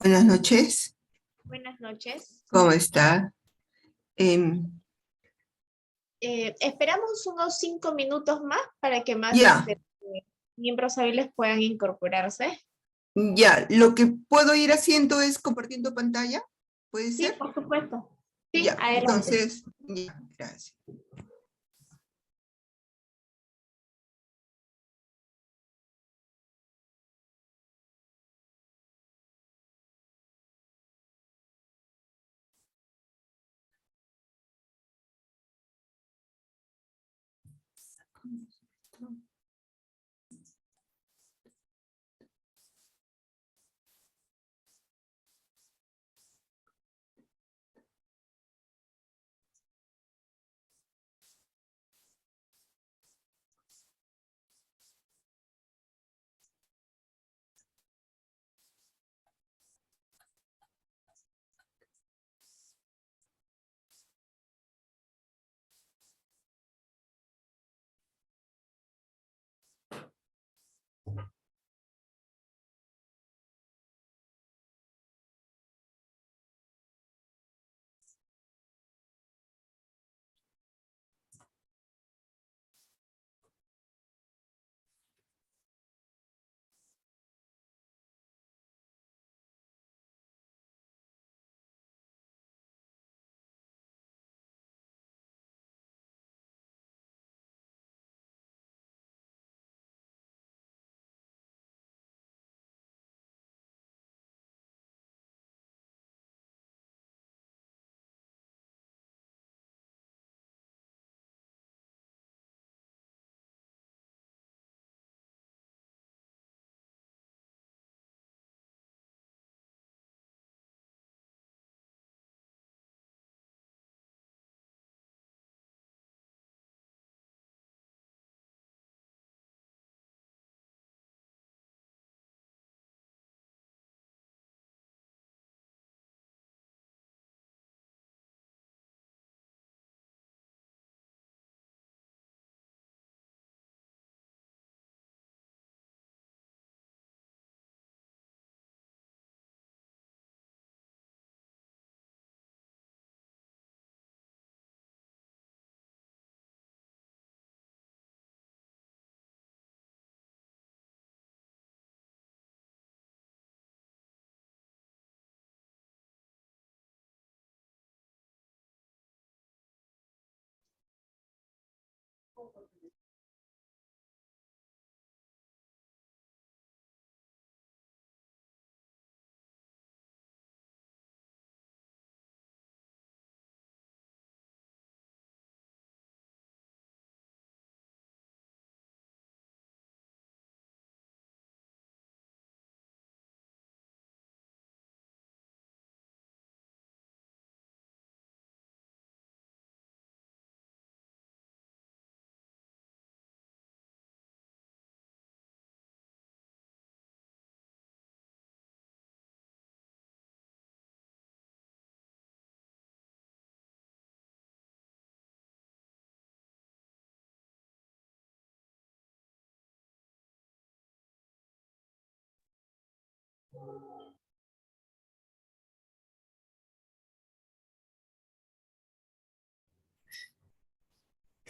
Buenas noches, Buenas noches. ¿cómo está? Em, Esperamos unos 5 minutos más para que más ya, miembros hábiles puedan incorporarse. ya, lo que puedo ir haciendo es compartiendo pantalla, ¿puede Sí, ser? por supuesto. Sí, Ya, adelante. entonces, ya, gracias.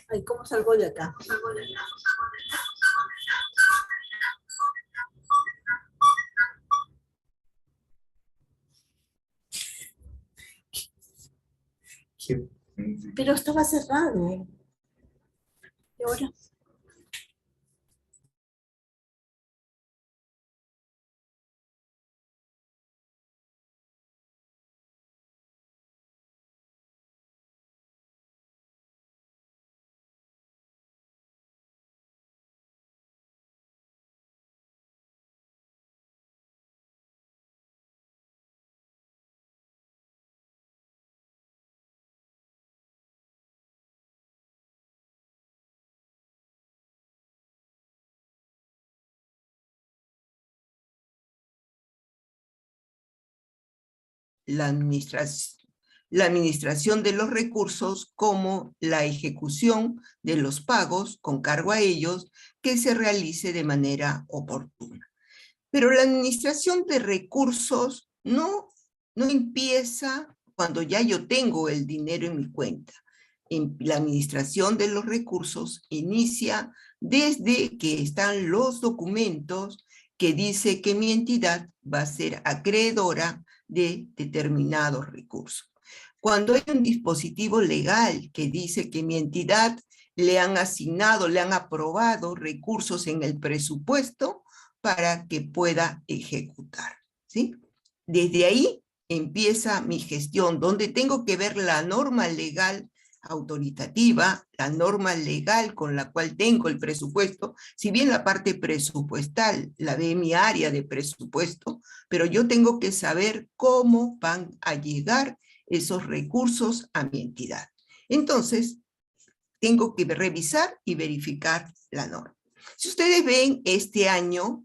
Ay, ¿cómo salgo de acá? Pero estaba cerrado. ¿Y ahora? La administración de los recursos como la ejecución de los pagos con cargo a ellos que se realice de manera oportuna. Pero la administración de recursos no empieza cuando ya yo tengo el dinero en mi cuenta. La administración de los recursos inicia desde que están los documentos que dice que mi entidad va a ser acreedora de determinados recursos. Cuando hay un dispositivo legal que dice que mi entidad le han asignado, le han aprobado recursos en el presupuesto para que pueda ejecutar, ¿sí? Desde ahí empieza mi gestión, donde tengo que ver la norma legal autoritativa, la norma legal con la cual tengo el presupuesto, si bien la parte presupuestal la ve mi área de presupuesto, pero yo tengo que saber cómo van a llegar esos recursos a mi entidad. Entonces, tengo que revisar y verificar la norma. Si ustedes ven este año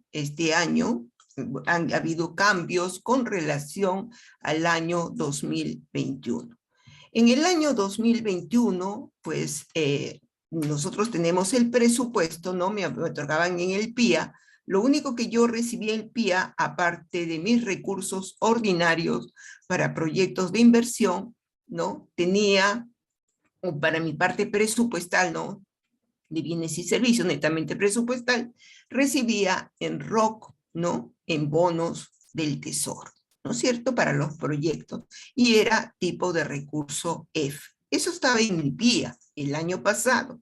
han habido cambios con relación al año 2021. En el año 2021, pues nosotros tenemos el presupuesto, ¿no? Me otorgaban en el PIA. Lo único que yo recibí en el PIA, aparte de mis recursos ordinarios para proyectos de inversión, ¿no? Tenía, para mi parte presupuestal, ¿no? De bienes y servicios, netamente presupuestal, recibía en ROC, ¿no? En bonos del Tesoro, ¿no es cierto?, para los proyectos, y era tipo de recurso F. Eso estaba en mi PIA el año pasado,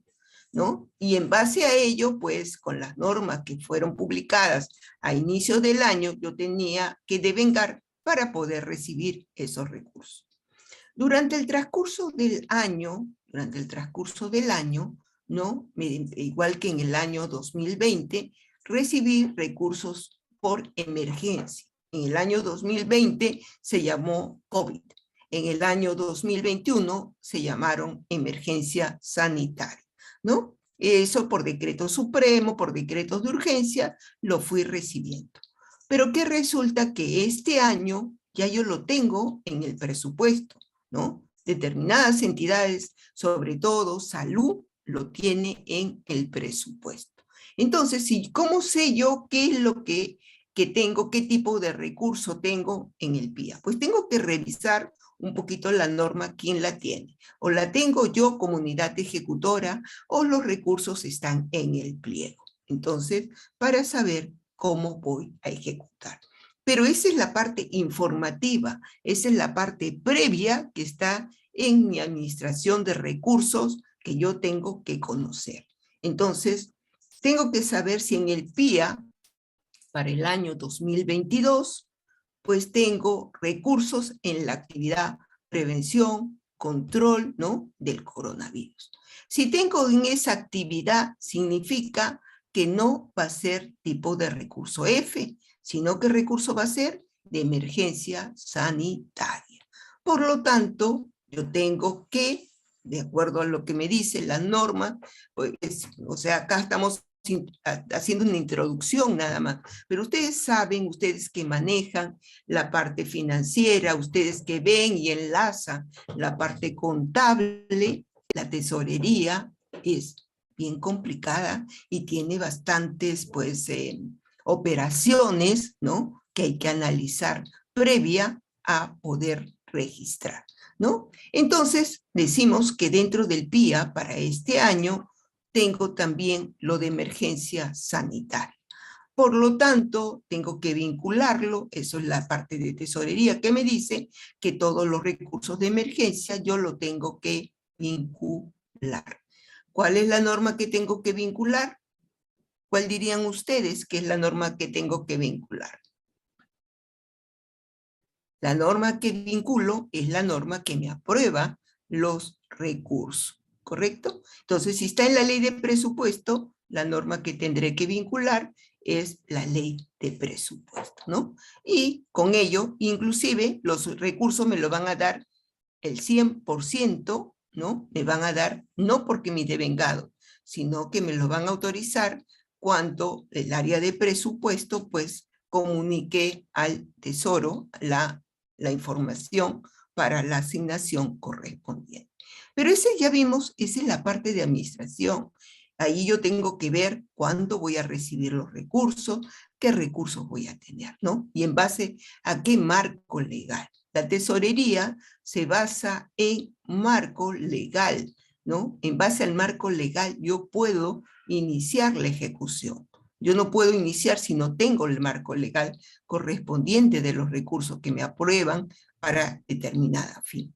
¿no? Y en base a ello, pues, con las normas que fueron publicadas a inicio del año, yo tenía que devengar para poder recibir esos recursos. Durante el transcurso del año, ¿no? Igual que en el año 2020, recibí recursos por emergencia. En el año 2020 se llamó COVID. En el año 2021 se llamaron emergencia sanitaria, ¿no? Eso por decreto supremo, por decretos de urgencia, lo fui recibiendo. Pero que resulta que este año ya yo lo tengo en el presupuesto, ¿no? Determinadas entidades, sobre todo salud, lo tiene en el presupuesto. Entonces, ¿cómo sé yo qué es lo que tengo, qué tipo de recurso tengo en el PIA? Pues tengo que revisar un poquito la norma, quién la tiene. O la tengo yo como unidad ejecutora, o los recursos están en el pliego. Entonces, para saber cómo voy a ejecutar. Pero esa es la parte informativa, esa es la parte previa que está en mi administración de recursos que yo tengo que conocer. Entonces, tengo que saber si en el PIA, para el año 2022, pues tengo recursos en la actividad prevención, control, ¿no?, del coronavirus. Si tengo en esa actividad, significa que no va a ser tipo de recurso F, sino que el recurso va a ser de emergencia sanitaria. Por lo tanto, yo tengo que, de acuerdo a lo que me dice la norma, pues, o sea, acá estamos haciendo una introducción nada más, pero ustedes saben, ustedes que manejan la parte financiera, ustedes que ven y enlazan la parte contable, la tesorería es bien complicada y tiene bastantes, pues, operaciones, ¿no?, que hay que analizar previa a poder registrar, ¿no? Entonces, decimos que dentro del PIA para este año tengo también lo de emergencia sanitaria. Por lo tanto, tengo que vincularlo, eso es la parte de tesorería que me dice que todos los recursos de emergencia yo lo tengo que vincular. ¿Cuál es la norma que tengo que vincular? ¿Cuál dirían ustedes que es la norma que tengo que vincular? La norma que vinculo es la norma que me aprueba los recursos, ¿correcto? Entonces, si está en la ley de presupuesto, la norma que tendré que vincular es la ley de presupuesto, ¿no? Y con ello, inclusive, los recursos me lo van a dar el 100%, ¿no? Me van a dar, no porque me devengado, sino que me lo van a autorizar cuando el área de presupuesto, pues, comunique al Tesoro la información para la asignación correspondiente. Pero ese ya vimos, esa es la parte de administración. Ahí yo tengo que ver cuándo voy a recibir los recursos, qué recursos voy a tener, ¿no? Y en base a qué marco legal. La tesorería se basa en marco legal, ¿no? En base al marco legal yo puedo iniciar la ejecución. Yo no puedo iniciar si no tengo el marco legal correspondiente de los recursos que me aprueban para determinada fin.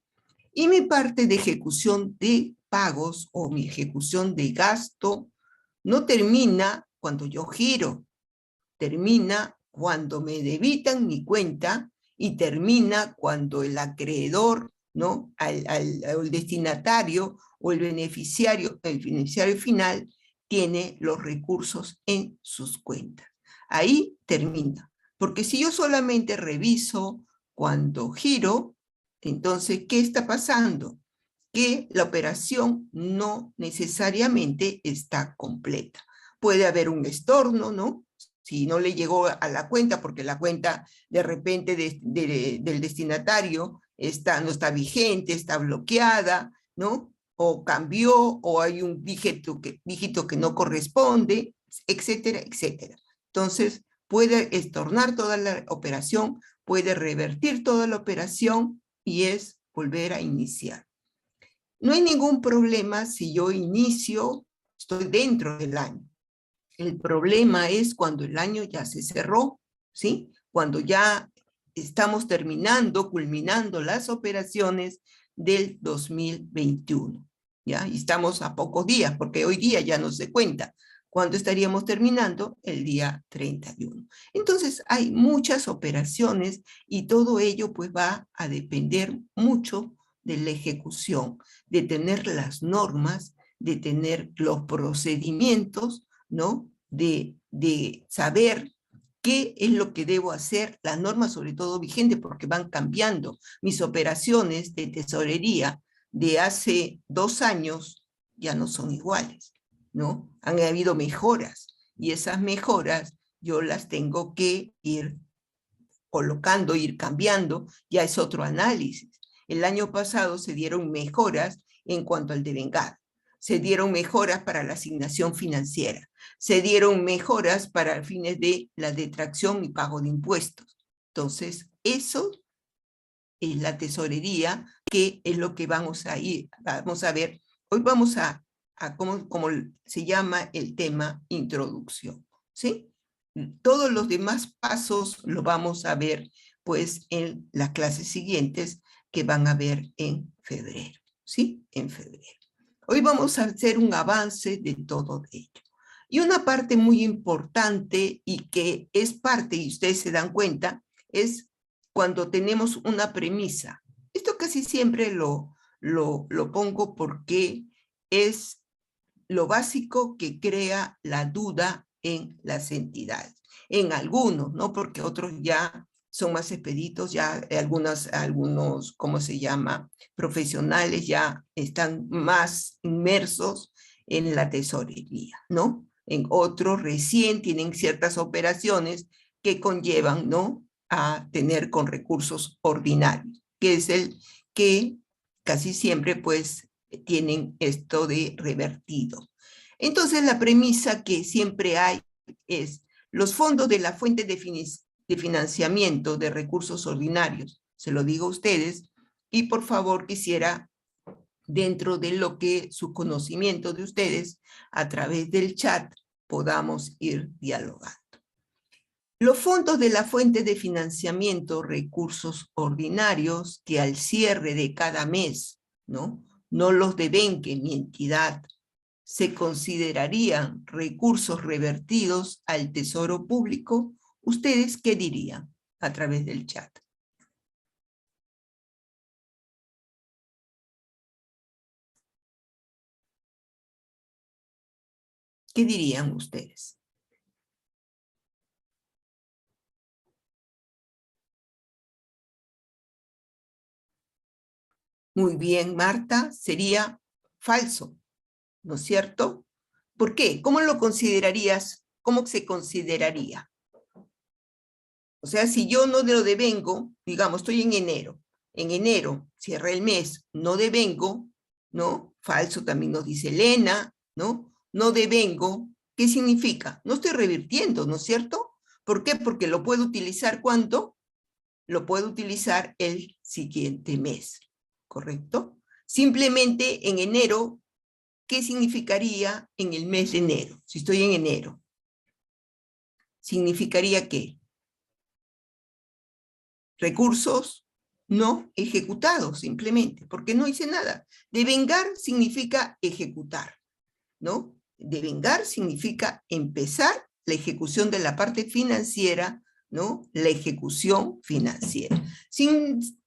Y mi parte de ejecución de pagos o mi ejecución de gasto no termina cuando yo giro, termina cuando me debitan mi cuenta y termina cuando el acreedor, ¿no? al destinatario o el beneficiario final tiene los recursos en sus cuentas. Ahí termina. Porque si yo solamente reviso cuando giro, entonces, ¿qué está pasando? Que la operación no necesariamente está completa. Puede haber un estorno, ¿no? Si no le llegó a la cuenta, porque la cuenta de repente del destinatario no está vigente, está bloqueada, ¿no? O cambió, o hay un dígito que no corresponde, etcétera, etcétera. Entonces, puede estornar toda la operación, puede revertir toda la operación y es volver a iniciar. No hay ningún problema si yo inicio, estoy dentro del año. El problema es cuando el año ya se cerró, ¿sí? Cuando ya estamos terminando, culminando las operaciones del 2021, ¿ya? Y estamos a pocos días, porque hoy día ya no se cuenta. ¿Cuándo estaríamos terminando? El día 31. Entonces, hay muchas operaciones y todo ello pues va a depender mucho de la ejecución, de tener las normas, de tener los procedimientos, ¿no? De saber qué es lo que debo hacer, las normas sobre todo vigentes, porque van cambiando. Mis operaciones de tesorería de hace 2 años ya no son iguales, ¿no? Han habido mejoras, y esas mejoras yo las tengo que ir colocando, ir cambiando, ya es otro análisis. El año pasado se dieron mejoras en cuanto al devengado, se dieron mejoras para la asignación financiera, se dieron mejoras para fines de la detracción y pago de impuestos. Entonces, eso es la tesorería, que es lo que vamos a ver. Hoy vamos a cómo se llama el tema introducción, ¿sí? Todos los demás pasos lo vamos a ver pues en las clases siguientes que van a ver en febrero, ¿sí? En febrero. Hoy vamos a hacer un avance de todo ello. Y una parte muy importante y que es parte, y ustedes se dan cuenta, es cuando tenemos una premisa. Esto casi siempre lo pongo porque es lo básico que crea la duda en las entidades. En algunos, ¿no? Porque otros ya son más expeditos, ya algunos, ¿cómo se llama? Profesionales ya están más inmersos en la tesorería, ¿no? En otros recién tienen ciertas operaciones que conllevan, ¿no? A tener con recursos ordinarios, que es el que casi siempre, pues, tienen esto de revertido. Entonces, la premisa que siempre hay es los fondos de la fuente de financiamiento de recursos ordinarios, se lo digo a ustedes, y por favor quisiera, dentro de lo que su conocimiento de ustedes, a través del chat, podamos ir dialogando. Los fondos de la fuente de financiamiento, recursos ordinarios, que al cierre de cada mes, ¿no? No los devengue mi entidad, se considerarían recursos revertidos al tesoro público. ¿Ustedes qué dirían a través del chat? ¿Qué dirían ustedes? Muy bien, Marta, sería falso, ¿no es cierto? ¿Por qué? ¿Cómo lo considerarías? ¿Cómo se consideraría? O sea, si yo no lo devengo, digamos, estoy en enero, cierra el mes, no devengo, ¿no? Falso también nos dice Elena, ¿no? no devengo, ¿qué significa? No estoy revirtiendo, ¿no es cierto? ¿Por qué? Porque lo puedo utilizar ¿cuándo? Lo puedo utilizar el siguiente mes, ¿correcto? Simplemente en enero, ¿qué significaría en el mes de enero? Si estoy en enero, ¿significaría qué? Recursos no ejecutados, simplemente, porque no hice nada. Devengar significa ejecutar, ¿no? Devengar significa empezar la ejecución de la parte financiera, ¿no? La ejecución financiera.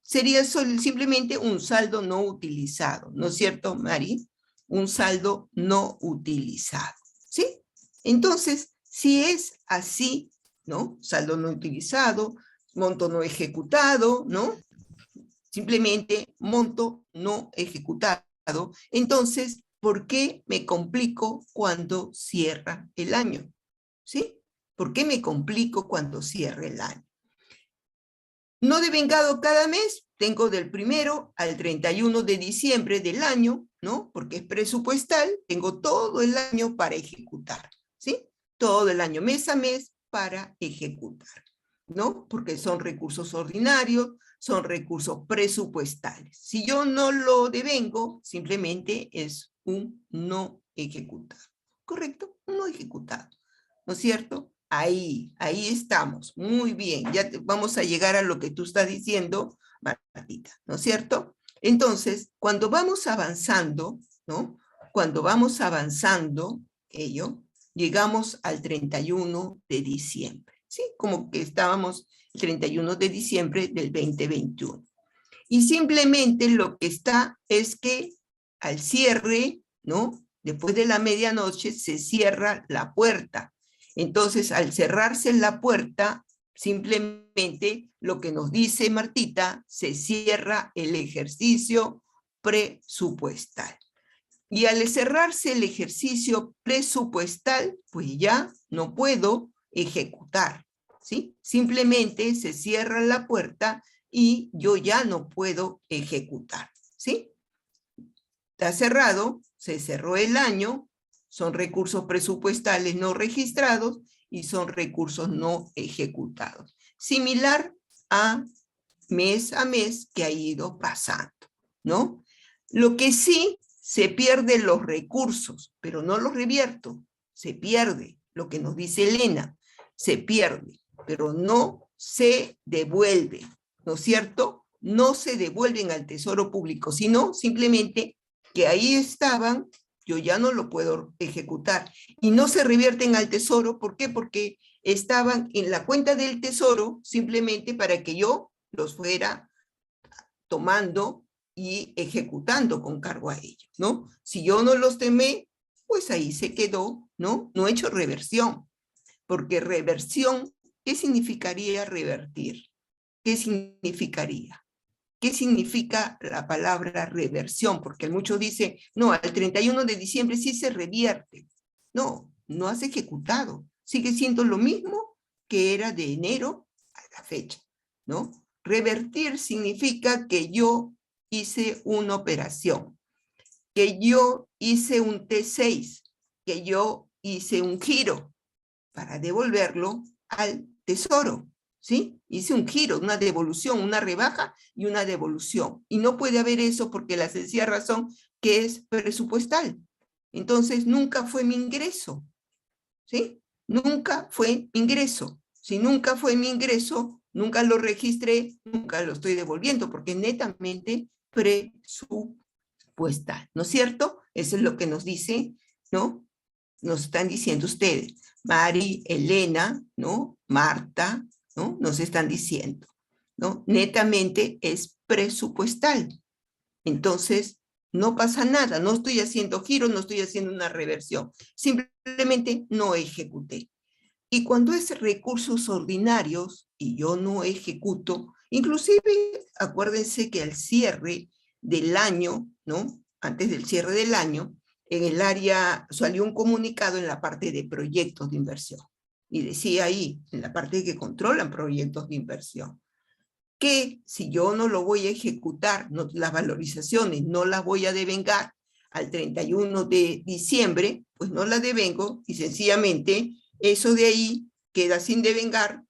Sería simplemente un saldo no utilizado, ¿no es cierto, Mari? Un saldo no utilizado, ¿sí? Entonces, si es así, ¿no? Saldo no utilizado, monto no ejecutado, ¿no? Simplemente monto no ejecutado. Entonces, ¿por qué me complico cuando cierra el año? ¿Sí? ¿Por qué me complico cuando cierra el año? No devengado cada mes, tengo del 1 al 31 de diciembre del año, ¿no? Porque es presupuestal, tengo todo el año para ejecutar, ¿sí? Todo el año, mes a mes, para ejecutar, ¿no? Porque son recursos ordinarios, son recursos presupuestales. Si yo no lo devengo, simplemente es un no ejecutado. ¿Correcto? Un no ejecutado, ¿no es cierto? Ahí estamos. Muy bien. Ya vamos a llegar a lo que tú estás diciendo, Martita, ¿no es cierto? Entonces, cuando vamos avanzando, ¿no? Cuando vamos avanzando, llegamos al 31 de diciembre, ¿sí? Como que estábamos el 31 de diciembre del 2021. Y simplemente lo que está es que al cierre, ¿no? Después de la medianoche se cierra la puerta. Entonces, al cerrarse la puerta, simplemente lo que nos dice Martita, se cierra el ejercicio presupuestal. Y al cerrarse el ejercicio presupuestal, pues ya no puedo ejecutar, ¿sí? Simplemente se cierra la puerta y yo ya no puedo ejecutar, ¿sí? Está cerrado, se cerró el año, son recursos presupuestales no registrados y son recursos no ejecutados. Similar a mes que ha ido pasando, ¿no? Lo que sí, se pierden los recursos, pero no los revierto, se pierde, lo que nos dice Elena, se pierde, pero no se devuelve, ¿no es cierto? No se devuelven al Tesoro Público, sino simplemente que ahí estaban, yo ya no lo puedo ejecutar, y no se revierten al Tesoro, ¿por qué? Porque estaban en la cuenta del Tesoro simplemente para que yo los fuera tomando y ejecutando con cargo a ellos, ¿no? Si yo no los temé, pues ahí se quedó, ¿no? No he hecho reversión, porque reversión, ¿qué significaría revertir? ¿Qué significaría? ¿Qué significa la palabra reversión? Porque muchos dicen, no, al 31 de diciembre sí se revierte. No, no has ejecutado. Sigue siendo lo mismo que era de enero a la fecha, ¿no? Revertir significa que yo hice una operación, que yo hice un T6, que yo hice un giro para devolverlo al tesoro, ¿sí? Hice un giro, una devolución, una rebaja y una devolución. Y no puede haber eso porque la sencilla razón que es presupuestal. Entonces, nunca fue mi ingreso, ¿sí? Nunca fue mi ingreso. Si nunca fue mi ingreso, nunca lo registré, nunca lo estoy devolviendo porque es netamente presupuestal, ¿no es cierto? Eso es lo que nos dice, ¿no? Nos están diciendo ustedes. Mari, Elena, ¿no? Marta, ¿no? Nos están diciendo, ¿no? Netamente es presupuestal. Entonces, no pasa nada, no estoy haciendo giro, no estoy haciendo una reversión, simplemente no ejecuté. Y cuando es recursos ordinarios y yo no ejecuto, inclusive acuérdense que al cierre del año, ¿no? Antes del cierre del año, en el área salió un comunicado en la parte de proyectos de inversión. Y decía ahí, en la parte que controlan proyectos de inversión, que si yo no lo voy a ejecutar, no, las valorizaciones no las voy a devengar al 31 de diciembre, pues no la devengo y sencillamente eso de ahí queda sin devengar,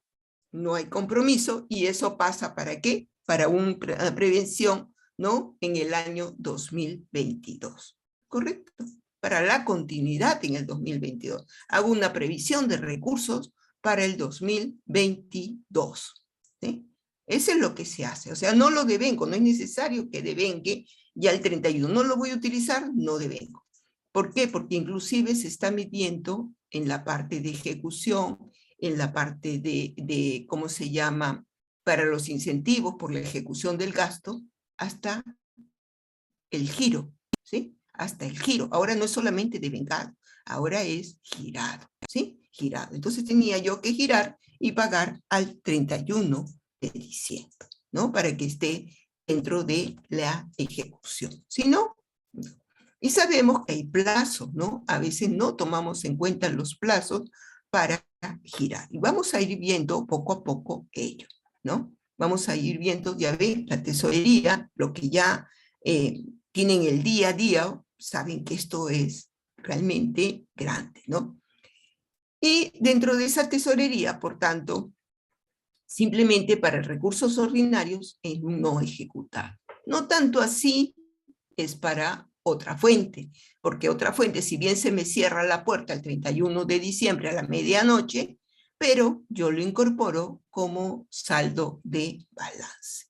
no hay compromiso y eso pasa ¿para qué? Para una prevención, ¿no? En el año 2022, ¿correcto? Para la continuidad en el 2022. Hago una previsión de recursos para el 2022, ¿sí? Eso es lo que se hace, o sea, no lo devengo, no es necesario que devengue ya el 31, no lo voy a utilizar, no devengo. ¿Por qué? Porque inclusive se está midiendo en la parte de ejecución, en la parte de ¿cómo se llama? Para los incentivos por la ejecución del gasto, hasta el giro, ¿sí? Hasta el giro. Ahora no es solamente devengado, ahora es girado, ¿sí? Girado. Entonces tenía yo que girar y pagar al 31 de diciembre, ¿no? Para que esté dentro de la ejecución. Si no, no. Y sabemos que hay plazos, ¿no? A veces no tomamos en cuenta los plazos para girar. Y vamos a ir viendo poco a poco ello, ¿no? Vamos a ir viendo, ya ven, la tesorería, lo que ya tienen el día a día, saben que esto es realmente grande, ¿no? Y dentro de esa tesorería, por tanto, simplemente para recursos ordinarios es no ejecutado. No tanto así es para otra fuente, porque otra fuente, si bien se me cierra la puerta el 31 de diciembre a la medianoche, pero yo lo incorporo como saldo de balance.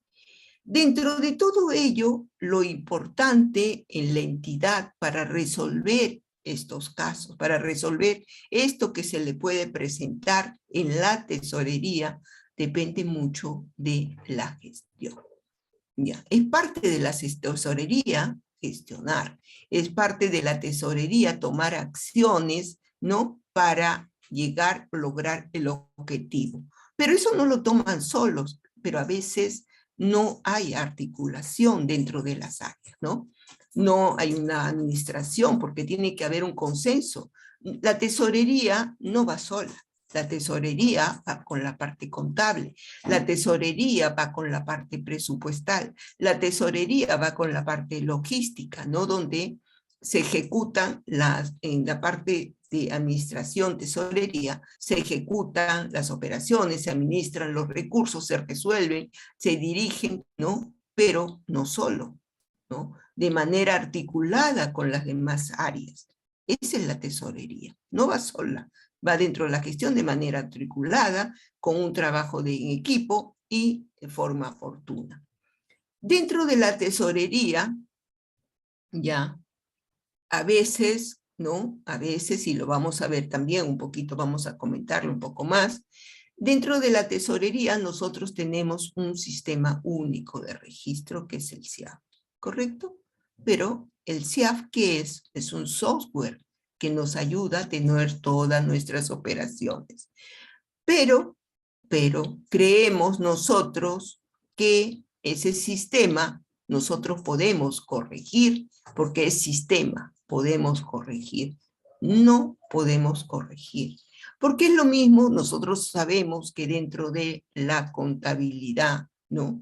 Dentro de todo ello, lo importante en la entidad para resolver estos casos, para resolver esto que se le puede presentar en la tesorería, depende mucho de la gestión. Ya, es parte de la tesorería gestionar, es parte de la tesorería tomar acciones, ¿no? Para llegar a lograr el objetivo. Pero eso no lo toman solos, pero a veces no hay articulación dentro de las áreas, ¿no? No hay una administración porque tiene que haber un consenso. La tesorería no va sola. La tesorería va con la parte contable, la tesorería va con la parte presupuestal, la tesorería va con la parte logística, ¿no? Donde se ejecutan en la parte de administración, tesorería, se ejecutan las operaciones, se administran los recursos, se resuelven, se dirigen, ¿no? Pero no solo, ¿no? De manera articulada con las demás áreas. Esa es la tesorería, no va sola, va dentro de la gestión de manera articulada, con un trabajo en equipo y de forma oportuna. Dentro de la tesorería, ya, a veces, ¿no? A veces, y lo vamos a ver también un poquito, vamos a comentarlo un poco más, dentro de la tesorería nosotros tenemos un sistema único de registro que es el SIAF, ¿correcto? Pero el SIAF, ¿qué es? Es un software que nos ayuda a tener todas nuestras operaciones. Pero creemos nosotros que ese sistema nosotros podemos corregir, porque es sistema, podemos corregir. No podemos corregir. Porque es lo mismo, nosotros sabemos que dentro de la contabilidad, ¿no?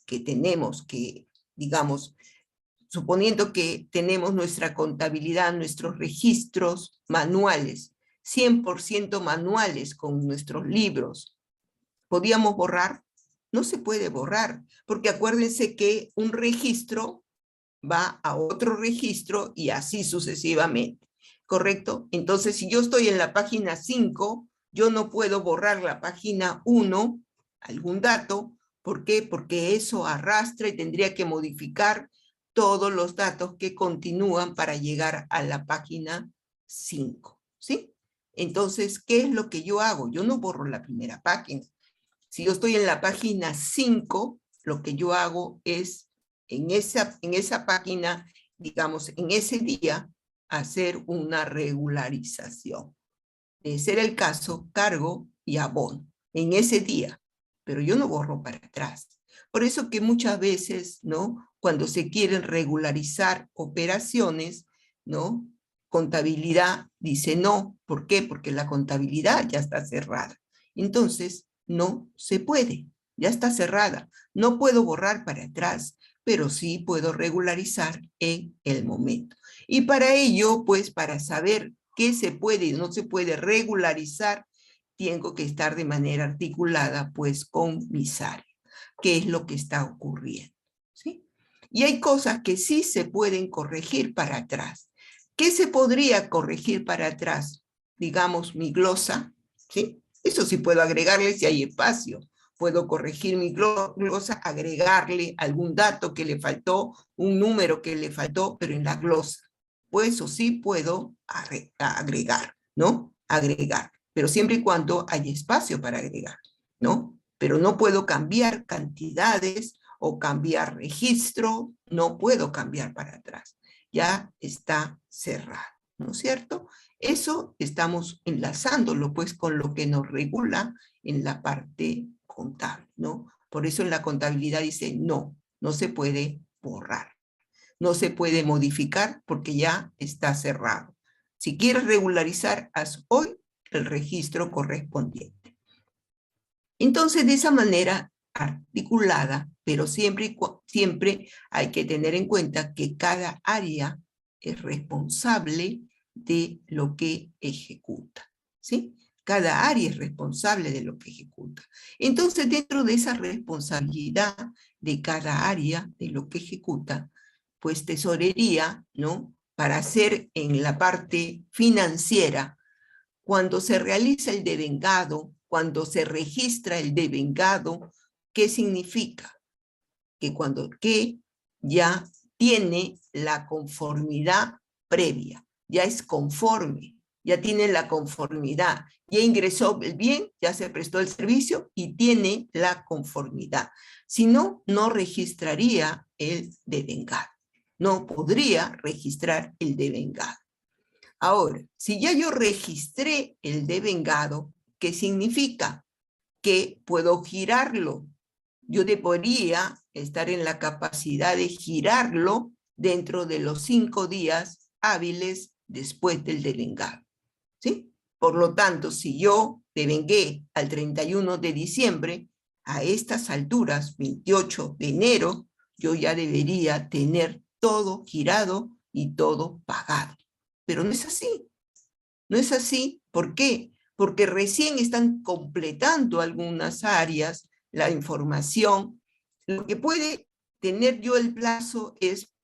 Que tenemos que, digamos, suponiendo que tenemos nuestra contabilidad, nuestros registros manuales, 100% manuales con nuestros libros, ¿podíamos borrar? No se puede borrar, porque acuérdense que un registro va a otro registro y así sucesivamente, ¿correcto? Entonces, si yo estoy en la página 5, yo no puedo borrar la página 1, algún dato. ¿Por qué? Porque eso arrastra y tendría que modificar todos los datos que continúan para llegar a la página 5, ¿sí? Entonces, ¿qué es lo que yo hago? Yo no borro la primera página. Si yo estoy en la página 5, lo que yo hago es, en esa página, digamos, en ese día, hacer una regularización. De ser el caso, cargo y abono en ese día, pero yo no borro para atrás. Por eso que muchas veces, ¿no? Cuando se quieren regularizar operaciones, ¿no? Contabilidad dice no. ¿Por qué? Porque la contabilidad ya está cerrada. Entonces, no se puede, ya está cerrada. No puedo borrar para atrás. pero sí puedo regularizar en el momento. Y para ello, pues para saber qué se puede y no se puede regularizar, tengo que estar de manera articulada pues con mis áreas, qué es lo que está ocurriendo, ¿sí? Y hay cosas que sí se pueden corregir para atrás. ¿Qué se podría corregir para atrás? Digamos, mi glosa, ¿sí? Eso sí puedo agregarle si hay espacio. Puedo corregir mi glosa, agregarle algún dato que le faltó, un número que le faltó, pero en la glosa. Pues eso sí puedo agregar, ¿no? Agregar, pero siempre y cuando haya espacio para agregar, ¿no? Pero no puedo cambiar cantidades o cambiar registro, no puedo cambiar para atrás. Ya está cerrado, ¿no es cierto? Eso estamos enlazándolo pues con lo que nos regula en la parte contable, ¿no? Por eso en la contabilidad dice no, no se puede borrar, no se puede modificar porque ya está cerrado. Si quieres regularizar, haz hoy el registro correspondiente. Entonces, de esa manera articulada, pero siempre hay que tener en cuenta que cada área es responsable de lo que ejecuta, ¿sí? Cada área es responsable de lo que ejecuta. Entonces, dentro de esa responsabilidad de cada área de lo que ejecuta, pues tesorería, ¿no? Para hacer en la parte financiera, cuando se realiza el devengado, cuando se registra el devengado, ¿qué significa? Que cuando ya tiene la conformidad previa, ya es conforme, ya tiene la conformidad, ya ingresó el bien, ya se prestó el servicio y tiene la conformidad. Si no, no registraría el devengado, no podría registrar el devengado. Ahora, si ya yo registré el devengado, ¿qué significa? Que puedo girarlo. Yo debería estar en la capacidad de girarlo dentro de los 5 días hábiles después del devengado, ¿sí? Por lo tanto, si yo devengué al 31 de diciembre, a estas alturas, 28 de enero, yo ya debería tener todo girado y todo pagado. Pero no es así. No es así. ¿Por qué? Porque recién están completando algunas áreas la información. Lo que puede tener yo el plazo es,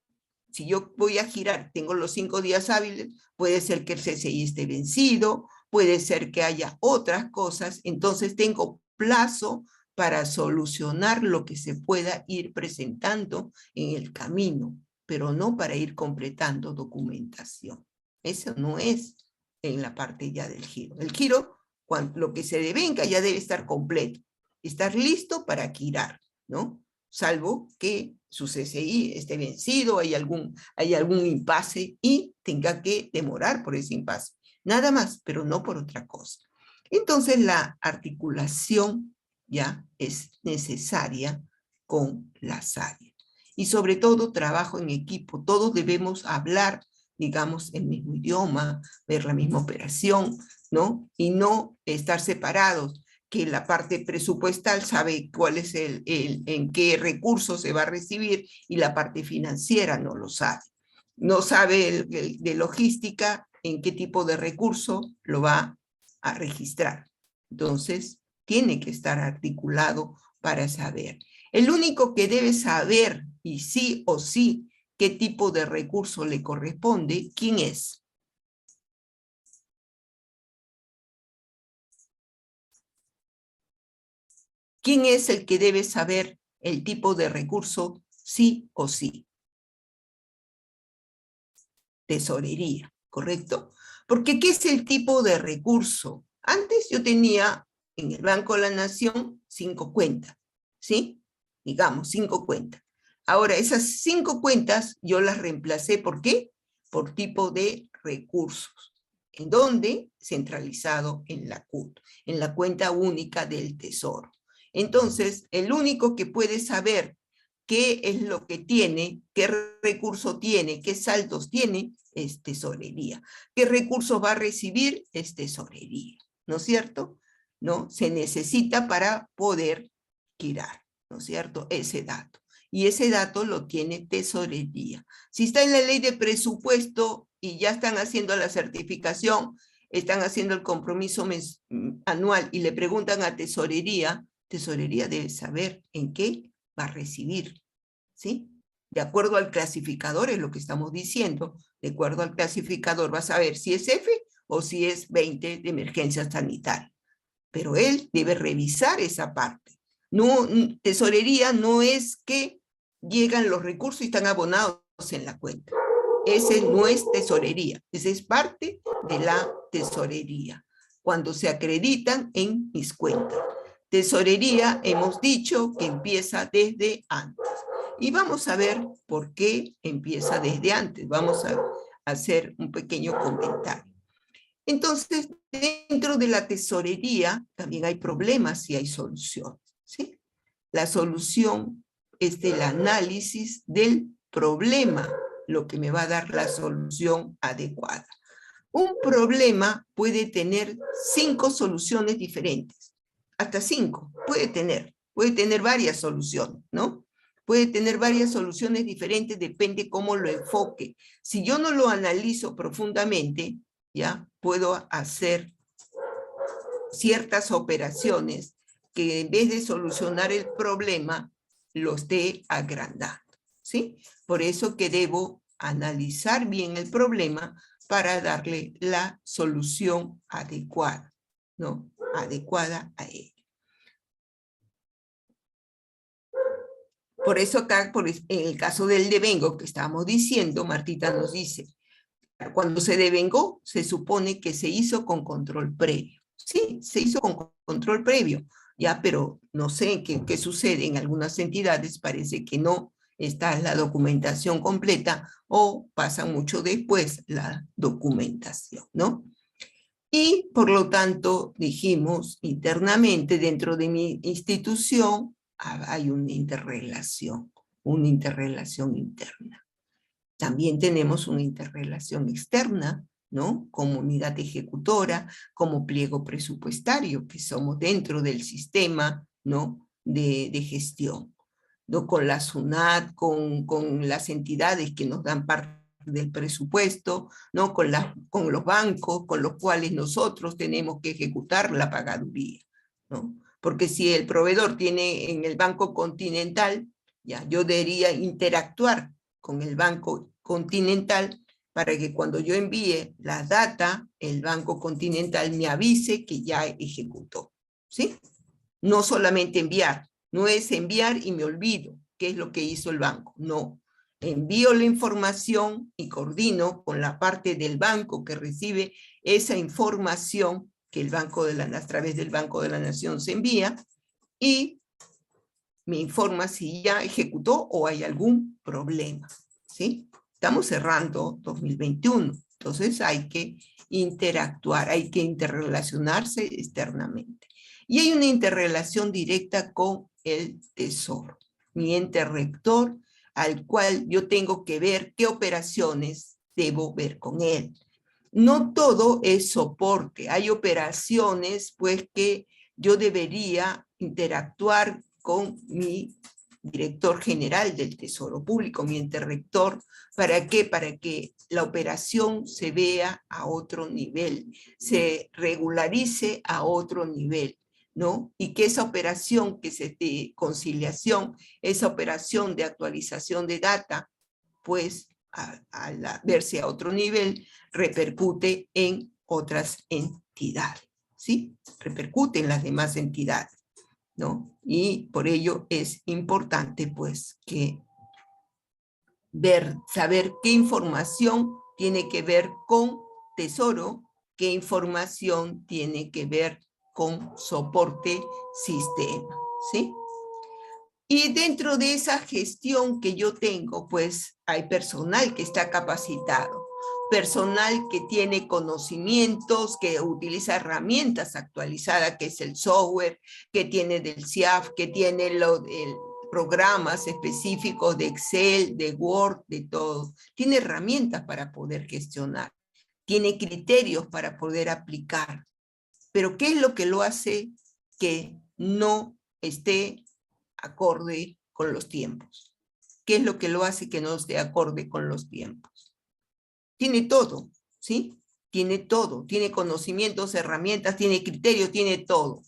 si yo voy a girar, tengo los 5 días hábiles, puede ser que el CCI esté vencido, puede ser que haya otras cosas, entonces tengo plazo para solucionar lo que se pueda ir presentando en el camino, pero no para ir completando documentación. Eso no es en la parte ya del giro. El giro, lo que se devenga ya debe estar completo, estar listo para girar, ¿no? Salvo que su CCI esté vencido, hay algún impasse y tenga que demorar por ese impasse. Nada más, pero no por otra cosa. Entonces la articulación ya es necesaria con las áreas. Y sobre todo trabajo en equipo. Todos debemos hablar, digamos, el mismo idioma, ver la misma operación, ¿no? Y no estar separados, que la parte presupuestal sabe cuál es en qué recursos se va a recibir y la parte financiera no lo sabe. No sabe de logística en qué tipo de recurso lo va a registrar. Entonces, tiene que estar articulado para saber. El único que debe saber, y sí o sí, qué tipo de recurso le corresponde, ¿quién es? ¿Quién es el que debe saber el tipo de recurso sí o sí? Tesorería, ¿correcto? Porque ¿qué es el tipo de recurso? Antes yo tenía en el Banco de la Nación 5 cuentas, ¿sí? Digamos, 5 cuentas. Ahora, esas 5 cuentas yo las reemplacé, ¿por qué? Por tipo de recursos. ¿En dónde? Centralizado en la CUT, en la cuenta única del Tesoro. Entonces, el único que puede saber qué es lo que tiene, qué recurso tiene, qué saldos tiene, es tesorería. ¿Qué recursos va a recibir? Es tesorería, ¿no es cierto? ¿No? Se necesita para poder girar, ¿no es cierto? Ese dato. y ese dato lo tiene tesorería. Si está en la ley de presupuesto y ya están haciendo la certificación, están haciendo el compromiso anual y le preguntan a tesorería, tesorería debe saber en qué va a recibir, ¿sí? De acuerdo al clasificador es lo que estamos diciendo. De acuerdo al clasificador vas a ver si es F o si es 20 de emergencia sanitaria. Pero él debe revisar esa parte. No, tesorería no es que llegan los recursos y están abonados en la cuenta. Ese no es tesorería. Ese es parte de la tesorería. Cuando se acreditan en mis cuentas. Tesorería hemos dicho que empieza desde antes. Y vamos a ver por qué empieza desde antes. Vamos a hacer un pequeño comentario. Entonces, dentro de la tesorería también hay problemas y hay soluciones, ¿sí? La solución es del análisis del problema, lo que me va a dar la solución adecuada. Un problema puede tener 5 soluciones diferentes, hasta 5, puede tener varias soluciones, ¿no? Puede tener varias soluciones diferentes, depende cómo lo enfoque. Si yo no lo analizo profundamente, ya puedo hacer ciertas operaciones que en vez de solucionar el problema, lo esté agrandando, ¿sí? Por eso que debo analizar bien el problema para darle la solución adecuada, ¿no? Adecuada a él. Por eso acá, en el caso del devengo que estábamos diciendo, Martita nos dice, cuando se devengó, se supone que se hizo con control previo. Sí, se hizo con control previo, ya, pero no sé qué sucede en algunas entidades, parece que no está la documentación completa o pasa mucho después la documentación, ¿no? Y por lo tanto dijimos internamente dentro de mi institución hay una interrelación interna. También tenemos una interrelación externa, ¿no? Como unidad ejecutora, como pliego presupuestario, que somos dentro del sistema, ¿no? de gestión, ¿no? Con la SUNAT, con las entidades que nos dan parte del presupuesto, ¿no? Con los bancos con los cuales nosotros tenemos que ejecutar la pagaduría, ¿no? Porque si el proveedor tiene en el Banco Continental, ya yo debería interactuar con el Banco Continental para que cuando yo envíe la data, el Banco Continental me avise que ya ejecutó, ¿sí? No solamente enviar, no es enviar y me olvido qué es lo que hizo el banco, no. Envío la información y coordino con la parte del banco que recibe esa información que el banco a través del Banco de la Nación se envía y me informa si ya ejecutó o hay algún problema, ¿sí? Estamos cerrando 2021, entonces hay que interactuar, hay que interrelacionarse externamente. Y hay una interrelación directa con el tesoro, mi ente rector, al cual yo tengo que ver qué operaciones debo ver con él. No todo es soporte, hay operaciones pues que yo debería interactuar con mi director general del Tesoro Público, mi ente rector. ¿Para qué? Para que la operación se vea a otro nivel, se regularice a otro nivel, ¿no? Y que esa operación que se de conciliación, esa operación de actualización de data, pues al verse a otro nivel, repercute en otras entidades, ¿sí? Repercute en las demás entidades, ¿no? Y por ello es importante, pues, que saber qué información tiene que ver con tesoro, qué información tiene que ver con soporte sistema, ¿sí? Y dentro de esa gestión que yo tengo, pues hay personal que está capacitado, personal que tiene conocimientos, que utiliza herramientas actualizadas, que es el software, que tiene del CIAF, que tiene programas específicos de Excel, de Word, de todo. Tiene herramientas para poder gestionar, tiene criterios para poder aplicar. Pero ¿qué es lo que lo hace que no esté acorde con los tiempos? ¿Qué es lo que lo hace que no esté acorde con los tiempos? Tiene todo, ¿sí? Tiene todo, tiene conocimientos, herramientas, tiene criterios, tiene todo.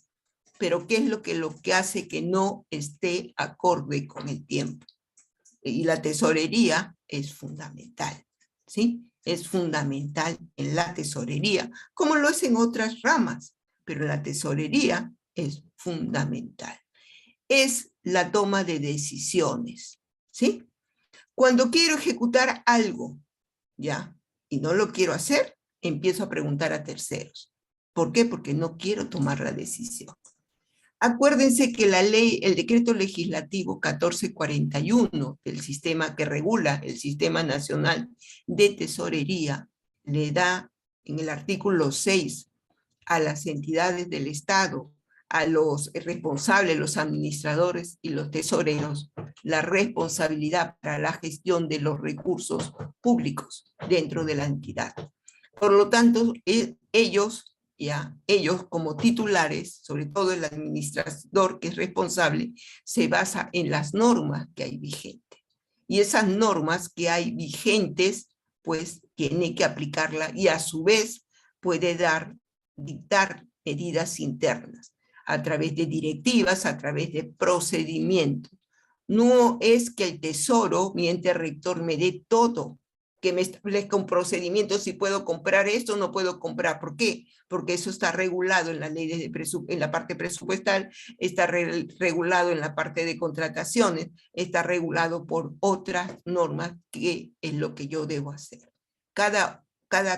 Pero ¿qué es lo que hace que no esté acorde con el tiempo? Y la tesorería es fundamental, ¿sí? Es fundamental en la tesorería, como lo es en otras ramas, pero la tesorería es fundamental. Es la toma de decisiones, ¿sí? Cuando quiero ejecutar algo, ¿ya? Y no lo quiero hacer, empiezo a preguntar a terceros. ¿Por qué? Porque no quiero tomar la decisión. Acuérdense que la ley, el decreto legislativo 1441 del sistema que regula el Sistema Nacional de Tesorería, le da en el artículo 6 a las entidades del Estado, a los responsables, los administradores y los tesoreros, la responsabilidad para la gestión de los recursos públicos dentro de la entidad. Por lo tanto, ellos como titulares, sobre todo el administrador que es responsable, se basa en las normas que hay vigentes. Y esas normas que hay vigentes, pues tiene que aplicarla y a su vez puede dictar medidas internas a través de directivas, a través de procedimientos. No es que el Tesoro, mi ente rector, me dé todo, que me establezca un procedimiento si puedo comprar esto o no puedo comprar. ¿Por qué? Porque eso está regulado en la ley en la parte presupuestal, está regulado en la parte de contrataciones, está regulado por otras normas que es lo que yo debo hacer. Cada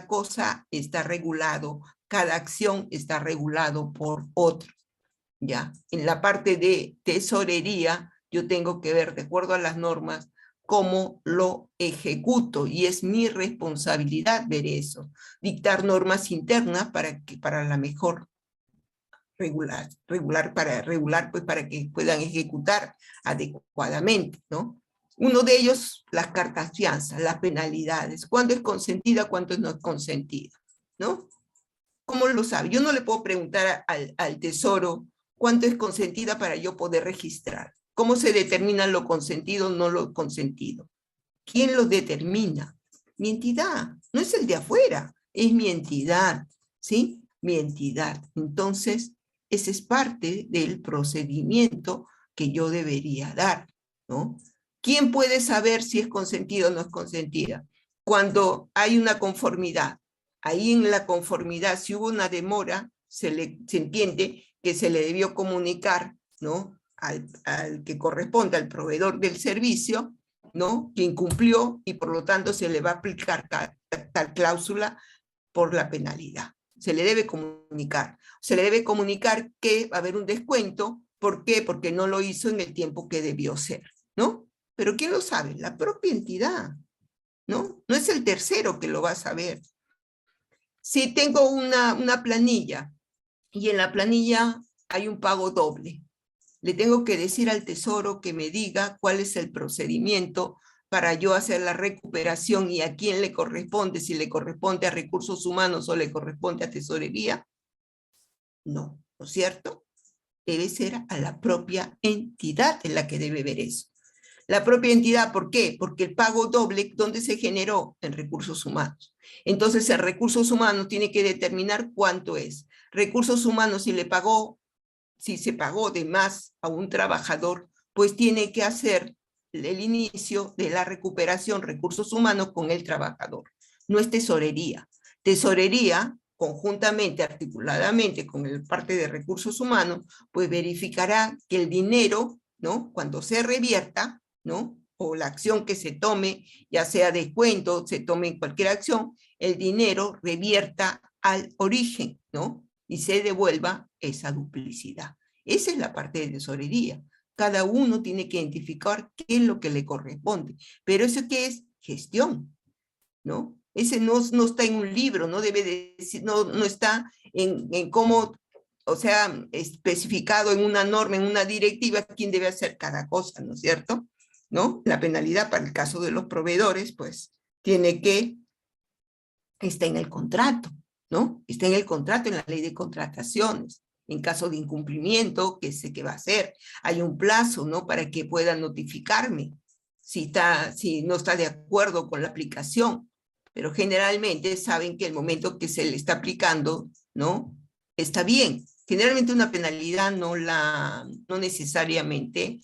cosa está regulado, cada acción está regulado por otro. ¿Ya? En la parte de tesorería, yo tengo que ver, de acuerdo a las normas, cómo lo ejecuto, y es mi responsabilidad ver eso, dictar normas internas para la mejor pues para que puedan ejecutar adecuadamente, ¿no? Uno de ellos, las cartas fianza, las penalidades, cuándo es consentida, cuándo no es consentida, ¿no? ¿Cómo lo sabe? Yo no le puedo preguntar al Tesoro cuánto es consentida para yo poder registrar. ¿Cómo se determina lo consentido o no lo consentido? ¿Quién lo determina? Mi entidad, no es el de afuera, es mi entidad, ¿sí? Mi entidad. Entonces, ese es parte del procedimiento que yo debería dar, ¿no? ¿Quién puede saber si es consentida o no es consentida? Cuando hay una conformidad. Ahí en la conformidad, si hubo una demora, se entiende que se le debió comunicar, ¿no? Al que corresponde, al proveedor del servicio, ¿no? Que incumplió y por lo tanto se le va a aplicar tal cláusula por la penalidad. Se le debe comunicar. Se le debe comunicar que va a haber un descuento. ¿Por qué? Porque no lo hizo en el tiempo que debió ser, ¿no? Pero ¿quién lo sabe? La propia entidad, ¿no? No es el tercero que lo va a saber. Si tengo una planilla y en la planilla hay un pago doble, le tengo que decir al Tesoro que me diga cuál es el procedimiento para yo hacer la recuperación y a quién le corresponde, si le corresponde a recursos humanos o le corresponde a tesorería. No, ¿no es cierto? Debe ser a la propia entidad en la que debe ver eso. La propia entidad, ¿por qué? Porque el pago doble, ¿dónde se generó? En recursos humanos. Entonces, en recursos humanos tiene que determinar cuánto es. Recursos humanos, si se pagó de más a un trabajador, pues tiene que hacer el inicio de la recuperación recursos humanos con el trabajador. No es tesorería. Tesorería, conjuntamente, articuladamente con el parte de recursos humanos, pues verificará que el dinero, ¿no? Cuando se revierta, ¿no? O la acción que se tome, ya sea descuento, se tome en cualquier acción, el dinero revierta al origen, ¿no? Y se devuelva esa duplicidad. Esa es la parte de tesorería. Cada uno tiene que identificar qué es lo que le corresponde. Pero eso qué es gestión, ¿no? Ese no está en un libro, no debe decir, no está en cómo, o sea, especificado en una norma, en una directiva, quién debe hacer cada cosa, ¿no es cierto? ¿No? La penalidad para el caso de los proveedores, pues, está en el contrato, ¿no? Está en el contrato, en la ley de contrataciones. En caso de incumplimiento, ¿qué sé qué va a hacer? Hay un plazo, ¿no? Para que puedan notificarme, si no está de acuerdo con la aplicación, pero generalmente saben que el momento que se le está aplicando, ¿no? Está bien. Generalmente una penalidad no necesariamente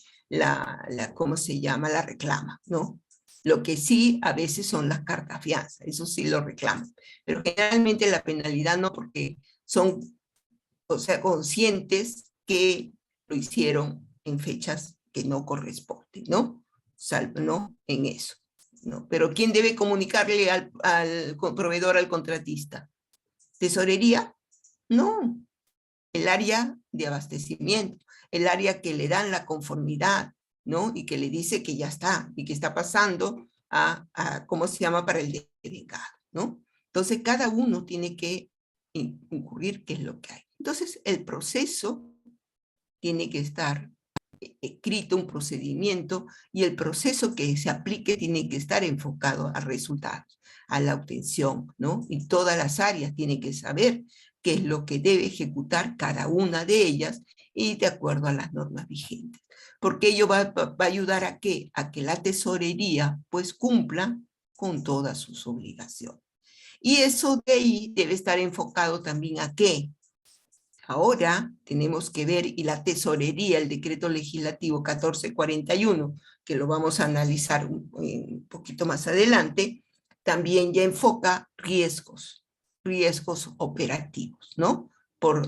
¿cómo se llama? La reclama, ¿no? Lo que sí a veces son las cartas fianza, eso sí lo reclaman, pero generalmente la penalidad no, porque son, o sea, conscientes que lo hicieron en fechas que no corresponden, ¿no? Salvo, ¿no? En eso, ¿no? Pero ¿quién debe comunicarle al proveedor, al contratista? ¿Tesorería? No, el área de abastecimiento, el área que le dan la conformidad, ¿no? Y que le dice que ya está, y que está pasando ¿cómo se llama? Para el devengado, ¿no? Entonces, cada uno tiene que incurrir qué es lo que hay. Entonces, el proceso tiene que estar escrito, un procedimiento, y el proceso que se aplique tiene que estar enfocado a resultados, a la obtención, ¿no? Y todas las áreas tienen que saber qué es lo que debe ejecutar cada una de ellas y de acuerdo a las normas vigentes. Porque ello va a ayudar a ¿qué? A que la tesorería pues cumpla con todas sus obligaciones. Y eso de ahí debe estar enfocado también a ¿qué? Ahora tenemos que ver, y la tesorería, el decreto legislativo 1441, que lo vamos a analizar un poquito más adelante, también ya enfoca riesgos operativos, ¿no?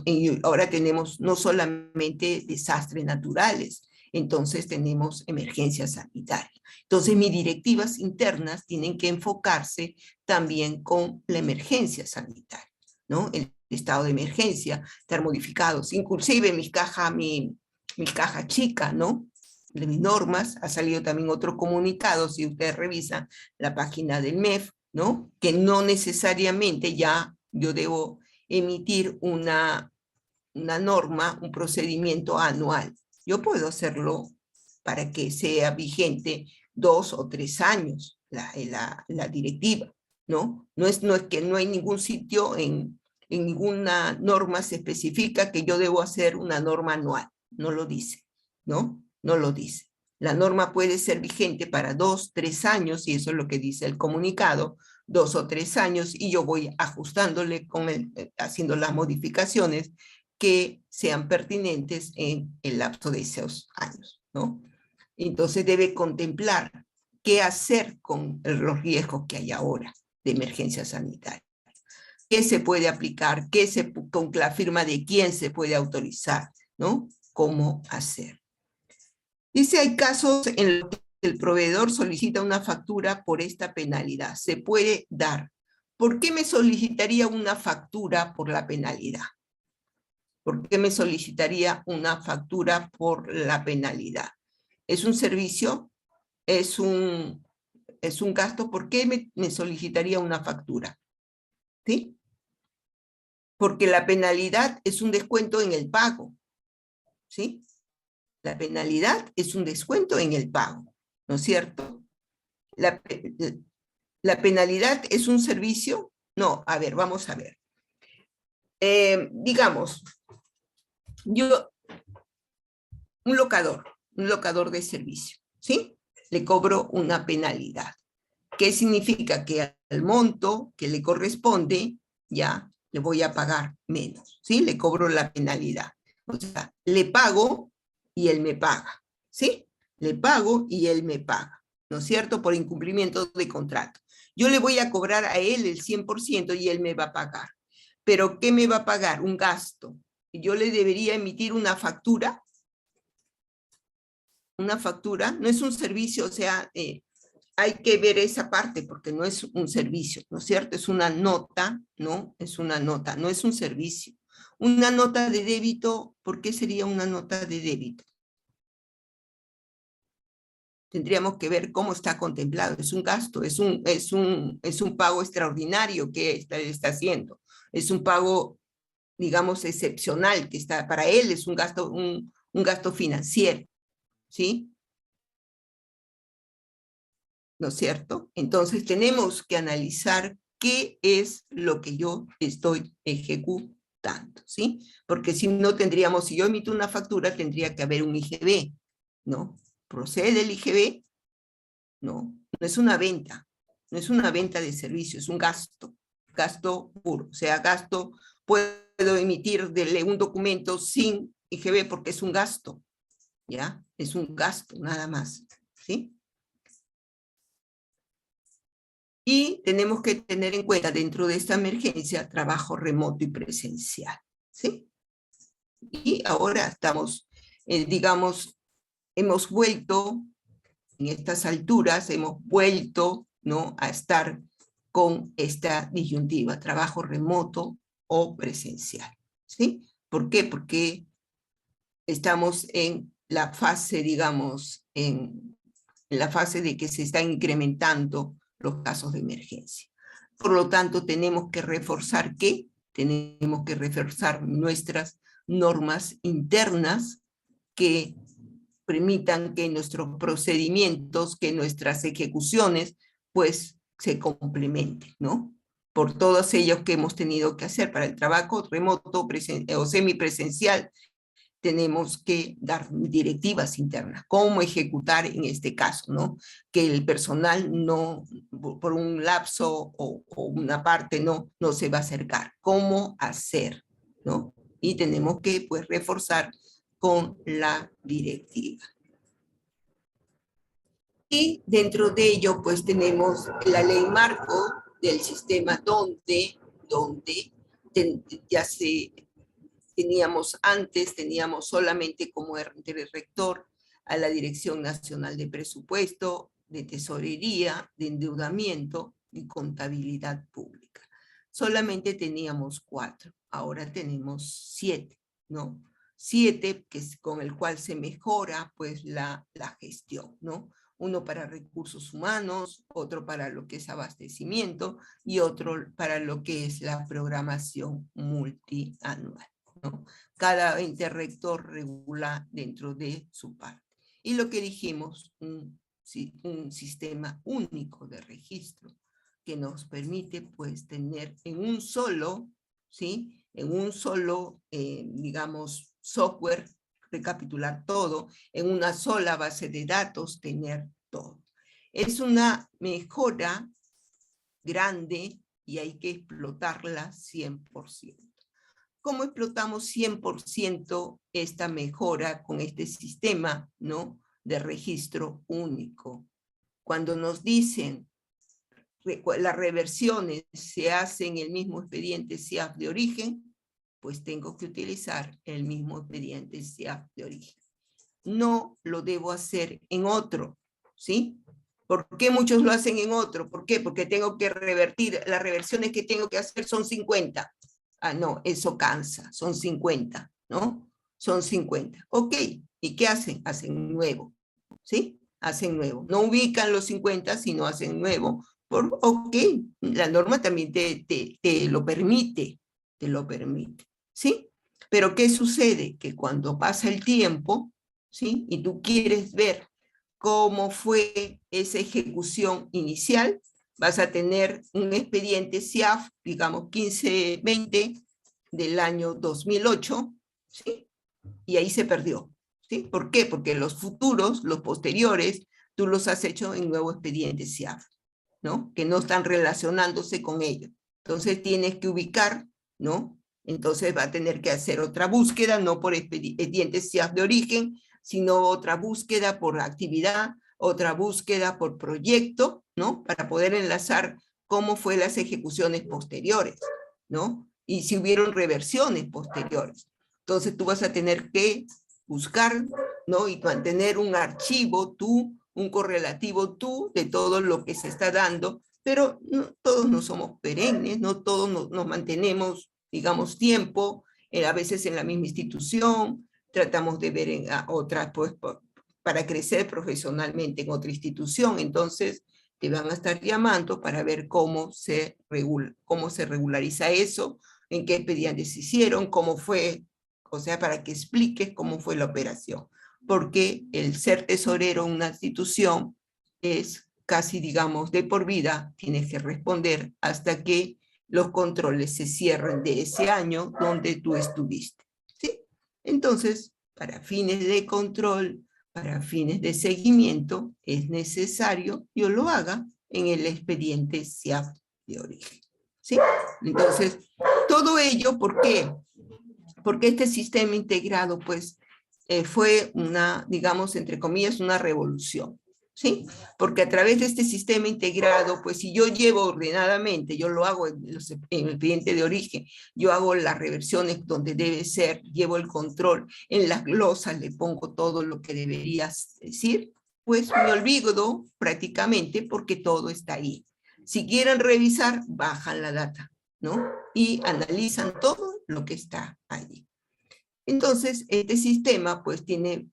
Y ahora tenemos no solamente desastres naturales, entonces tenemos emergencias sanitarias. Entonces mis directivas internas tienen que enfocarse también con la emergencia sanitaria, ¿no? El estado de emergencia, estar modificados, inclusive mi caja chica, ¿no? De mis normas, ha salido también otro comunicado, si ustedes revisan la página del MEF, ¿no? Que no necesariamente ya yo debo emitir una norma, un procedimiento anual. Yo puedo hacerlo para que sea vigente 2 o 3 años la directiva, ¿no? No es que no hay ningún sitio en ninguna norma se especifica que yo debo hacer una norma anual, no lo dice, ¿no? No lo dice. La norma puede ser vigente para 2, 3 años, y eso es lo que dice el comunicado, 2 o 3 años, y yo voy ajustándole, haciendo las modificaciones que sean pertinentes en el lapso de esos años, ¿no? Entonces debe contemplar qué hacer con los riesgos que hay ahora de emergencia sanitaria. ¿Qué se puede aplicar? Con la firma de quién se puede autorizar, ¿no? ¿Cómo hacer? Dice, hay casos en los que el proveedor solicita una factura por esta penalidad. Se puede dar. ¿Por qué me solicitaría una factura por la penalidad? ¿Por qué me solicitaría una factura por la penalidad? ¿Es un servicio? ¿Es un gasto? ¿Por qué me solicitaría una factura? ¿Sí? Porque la penalidad es un descuento en el pago, ¿sí? La penalidad es un descuento en el pago, ¿no es cierto? La penalidad es un servicio. No, a ver, vamos a ver. Digamos, un locador de servicio, ¿sí? Le cobro una penalidad. ¿Qué significa? Que al monto que le corresponde, ya le voy a pagar menos, ¿sí? Le cobro la penalidad. O sea, le pago y él me paga, ¿sí? Le pago y él me paga, ¿no es cierto? Por incumplimiento de contrato. Yo le voy a cobrar a él el 100% y él me va a pagar. ¿Pero qué me va a pagar? Un gasto. Yo le debería emitir una factura. Una factura no es un servicio, o sea, hay que ver esa parte porque no es un servicio, ¿no es cierto? Es una nota, ¿no? Es una nota, no es un servicio. Una nota de débito, ¿por qué sería una nota de débito? Tendríamos que ver cómo está contemplado. Es un gasto, es un pago extraordinario que está haciendo. Es un pago, digamos, excepcional, que está, para él es un gasto financiero, ¿sí? ¿No es cierto? Entonces tenemos que analizar qué es lo que yo estoy ejecutando, ¿sí? Porque si no tendríamos, si yo emito una factura, tendría que haber un IGB, ¿no? Procede el IGB, ¿no? No es una venta, no es una venta de servicio, es un gasto puro. O sea, gasto, puedo emitirle un documento sin IGB porque es un gasto, ¿ya? Es un gasto, nada más, ¿sí? Y tenemos que tener en cuenta dentro de esta emergencia trabajo remoto y presencial, ¿sí? Y ahora estamos, digamos, hemos vuelto, en estas alturas, hemos vuelto, ¿no?, a estar con esta disyuntiva, trabajo remoto o presencial, ¿sí? ¿Por qué? Porque estamos en la fase, digamos, en la fase de que se están incrementando los casos de emergencia. Por lo tanto, tenemos que reforzar ¿qué? Tenemos que reforzar nuestras normas internas que permitan que nuestros procedimientos, que nuestras ejecuciones, pues se complementen, ¿no? Por todos ellos que hemos tenido que hacer para el trabajo remoto o semipresencial, tenemos que dar directivas internas, cómo ejecutar en este caso, ¿no? Que el personal no, por un lapso o una parte no se va a acercar. ¿Cómo hacer, no? Y tenemos que, pues, reforzar con la directiva. Y dentro de ello, pues, tenemos la ley marco del sistema donde ya teníamos solamente como rector a la Dirección Nacional de Presupuesto, de Tesorería, de Endeudamiento y Contabilidad Pública. Solamente teníamos 4, ahora tenemos 7, ¿no? 7 que es con el cual se mejora pues la gestión, ¿no? Uno para recursos humanos, otro para lo que es abastecimiento y otro para lo que es la programación multianual, ¿no? Cada ente rector regula dentro de su parte. Y lo que dijimos, un sistema único de registro que nos permite pues tener en un solo, ¿sí? En un solo, digamos, software, recapitular todo, en una sola base de datos, tener todo. Es una mejora grande y hay que explotarla 100%. ¿Cómo explotamos 100% esta mejora con este sistema, ¿no?, de registro único? Cuando nos dicen las reversiones se hacen en el mismo expediente SIAF de origen, pues tengo que utilizar el mismo expediente SIAF de origen. No lo debo hacer en otro, ¿sí? ¿Por qué muchos lo hacen en otro? ¿Por qué? Porque tengo que revertir, las reversiones que tengo que hacer son 50. Ah, no, eso cansa, son 50, ¿no? Son 50. Ok, ¿y qué hacen? Hacen nuevo, ¿sí? Hacen nuevo. No ubican los 50, sino hacen nuevo. Ok, la norma también te lo permite, ¿sí? Pero ¿qué sucede? Que cuando pasa el tiempo, ¿sí?, y tú quieres ver cómo fue esa ejecución inicial, vas a tener un expediente SIAF, digamos 1520 del año 2008, ¿sí? Y ahí se perdió, ¿sí? ¿Por qué? Porque los futuros, los posteriores, tú los has hecho en nuevo expediente SIAF, ¿no? Que no están relacionándose con ello. Entonces tienes que ubicar, ¿no? Entonces va a tener que hacer otra búsqueda, no por expedientes SIAF de origen, sino otra búsqueda por actividad, otra búsqueda por proyecto, ¿no? Para poder enlazar cómo fue las ejecuciones posteriores, ¿no? Y si hubieron reversiones posteriores. Entonces tú vas a tener que buscar, ¿no?, y mantener un archivo tú, un correlativo tú de todo lo que se está dando, pero no, todos no somos perennes, no todos nos mantenemos, digamos, tiempo, a veces en la misma institución, tratamos de ver en otras, pues, para crecer profesionalmente en otra institución, entonces te van a estar llamando para ver cómo se regulariza eso, en qué expedientes se hicieron, cómo fue, o sea, para que expliques cómo fue la operación. Porque el ser tesorero en una institución es casi, digamos, de por vida, tienes que responder hasta que los controles se cierren de ese año donde tú estuviste, ¿sí? Entonces, para fines de control, para fines de seguimiento, es necesario yo lo haga en el expediente SIAF de origen. ¿Sí? Entonces, todo ello, ¿por qué? Porque este sistema integrado, pues, fue una, digamos, entre comillas, una revolución. ¿Sí? Porque a través de este sistema integrado, pues si yo llevo ordenadamente, yo lo hago en el expediente de origen, yo hago las reversiones donde debe ser, llevo el control, en las glosas le pongo todo lo que deberías decir, pues me olvido prácticamente porque todo está ahí. Si quieren revisar, bajan la data, ¿no? Y analizan todo lo que está allí. Entonces, este sistema pues tiene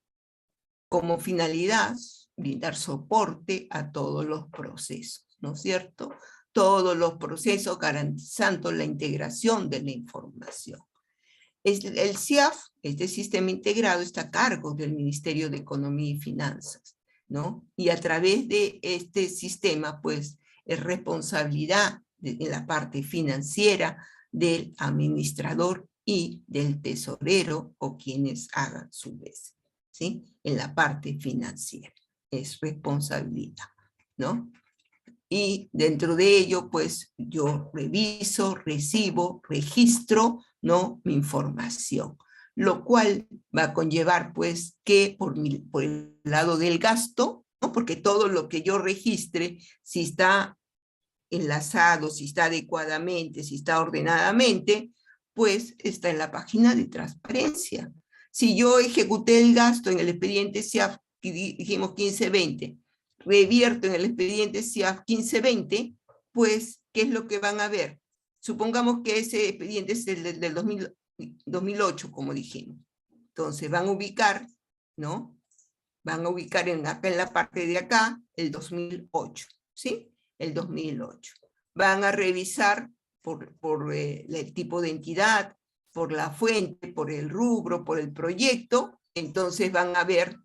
como finalidad brindar soporte a todos los procesos, ¿no es cierto? Todos los procesos garantizando la integración de la información. El SIAF, este sistema integrado, está a cargo del Ministerio de Economía y Finanzas, ¿no? Y a través de este sistema, pues, es responsabilidad en la parte financiera del administrador y del tesorero o quienes hagan su vez, ¿sí? En la parte financiera es responsabilidad, ¿no? Y dentro de ello, pues, yo reviso, recibo, registro, ¿no? Mi información, lo cual va a conllevar, pues, que por el lado del gasto, ¿no? Porque todo lo que yo registre, si está enlazado, si está adecuadamente, si está ordenadamente, pues está en la página de transparencia. Si yo ejecuté el gasto en el expediente SIAF, dijimos 1520, revierto en el expediente SIAF 1520, pues, ¿qué es lo que van a ver? Supongamos que ese expediente es el del 2008, como dijimos. Entonces van a ubicar, ¿no? Van a ubicar acá en la parte de acá el 2008, ¿sí? El 2008. Van a revisar por el tipo de entidad, por la fuente, por el rubro, por el proyecto, entonces van a ver,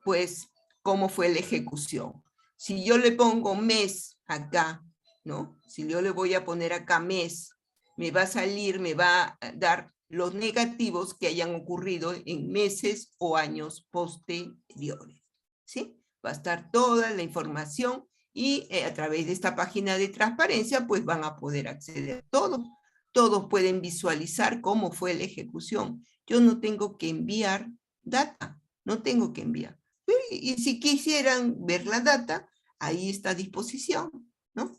pues, cómo fue la ejecución. Si yo le pongo mes acá, ¿no? Si yo le voy a poner acá mes, me va a salir, me va a dar los negativos que hayan ocurrido en meses o años posteriores, ¿sí? Va a estar toda la información y a través de esta página de transparencia, pues van a poder acceder a todo. Todos pueden visualizar cómo fue la ejecución. Yo no tengo que enviar data, no tengo que enviar. Y si quisieran ver la data, ahí está a disposición, ¿no?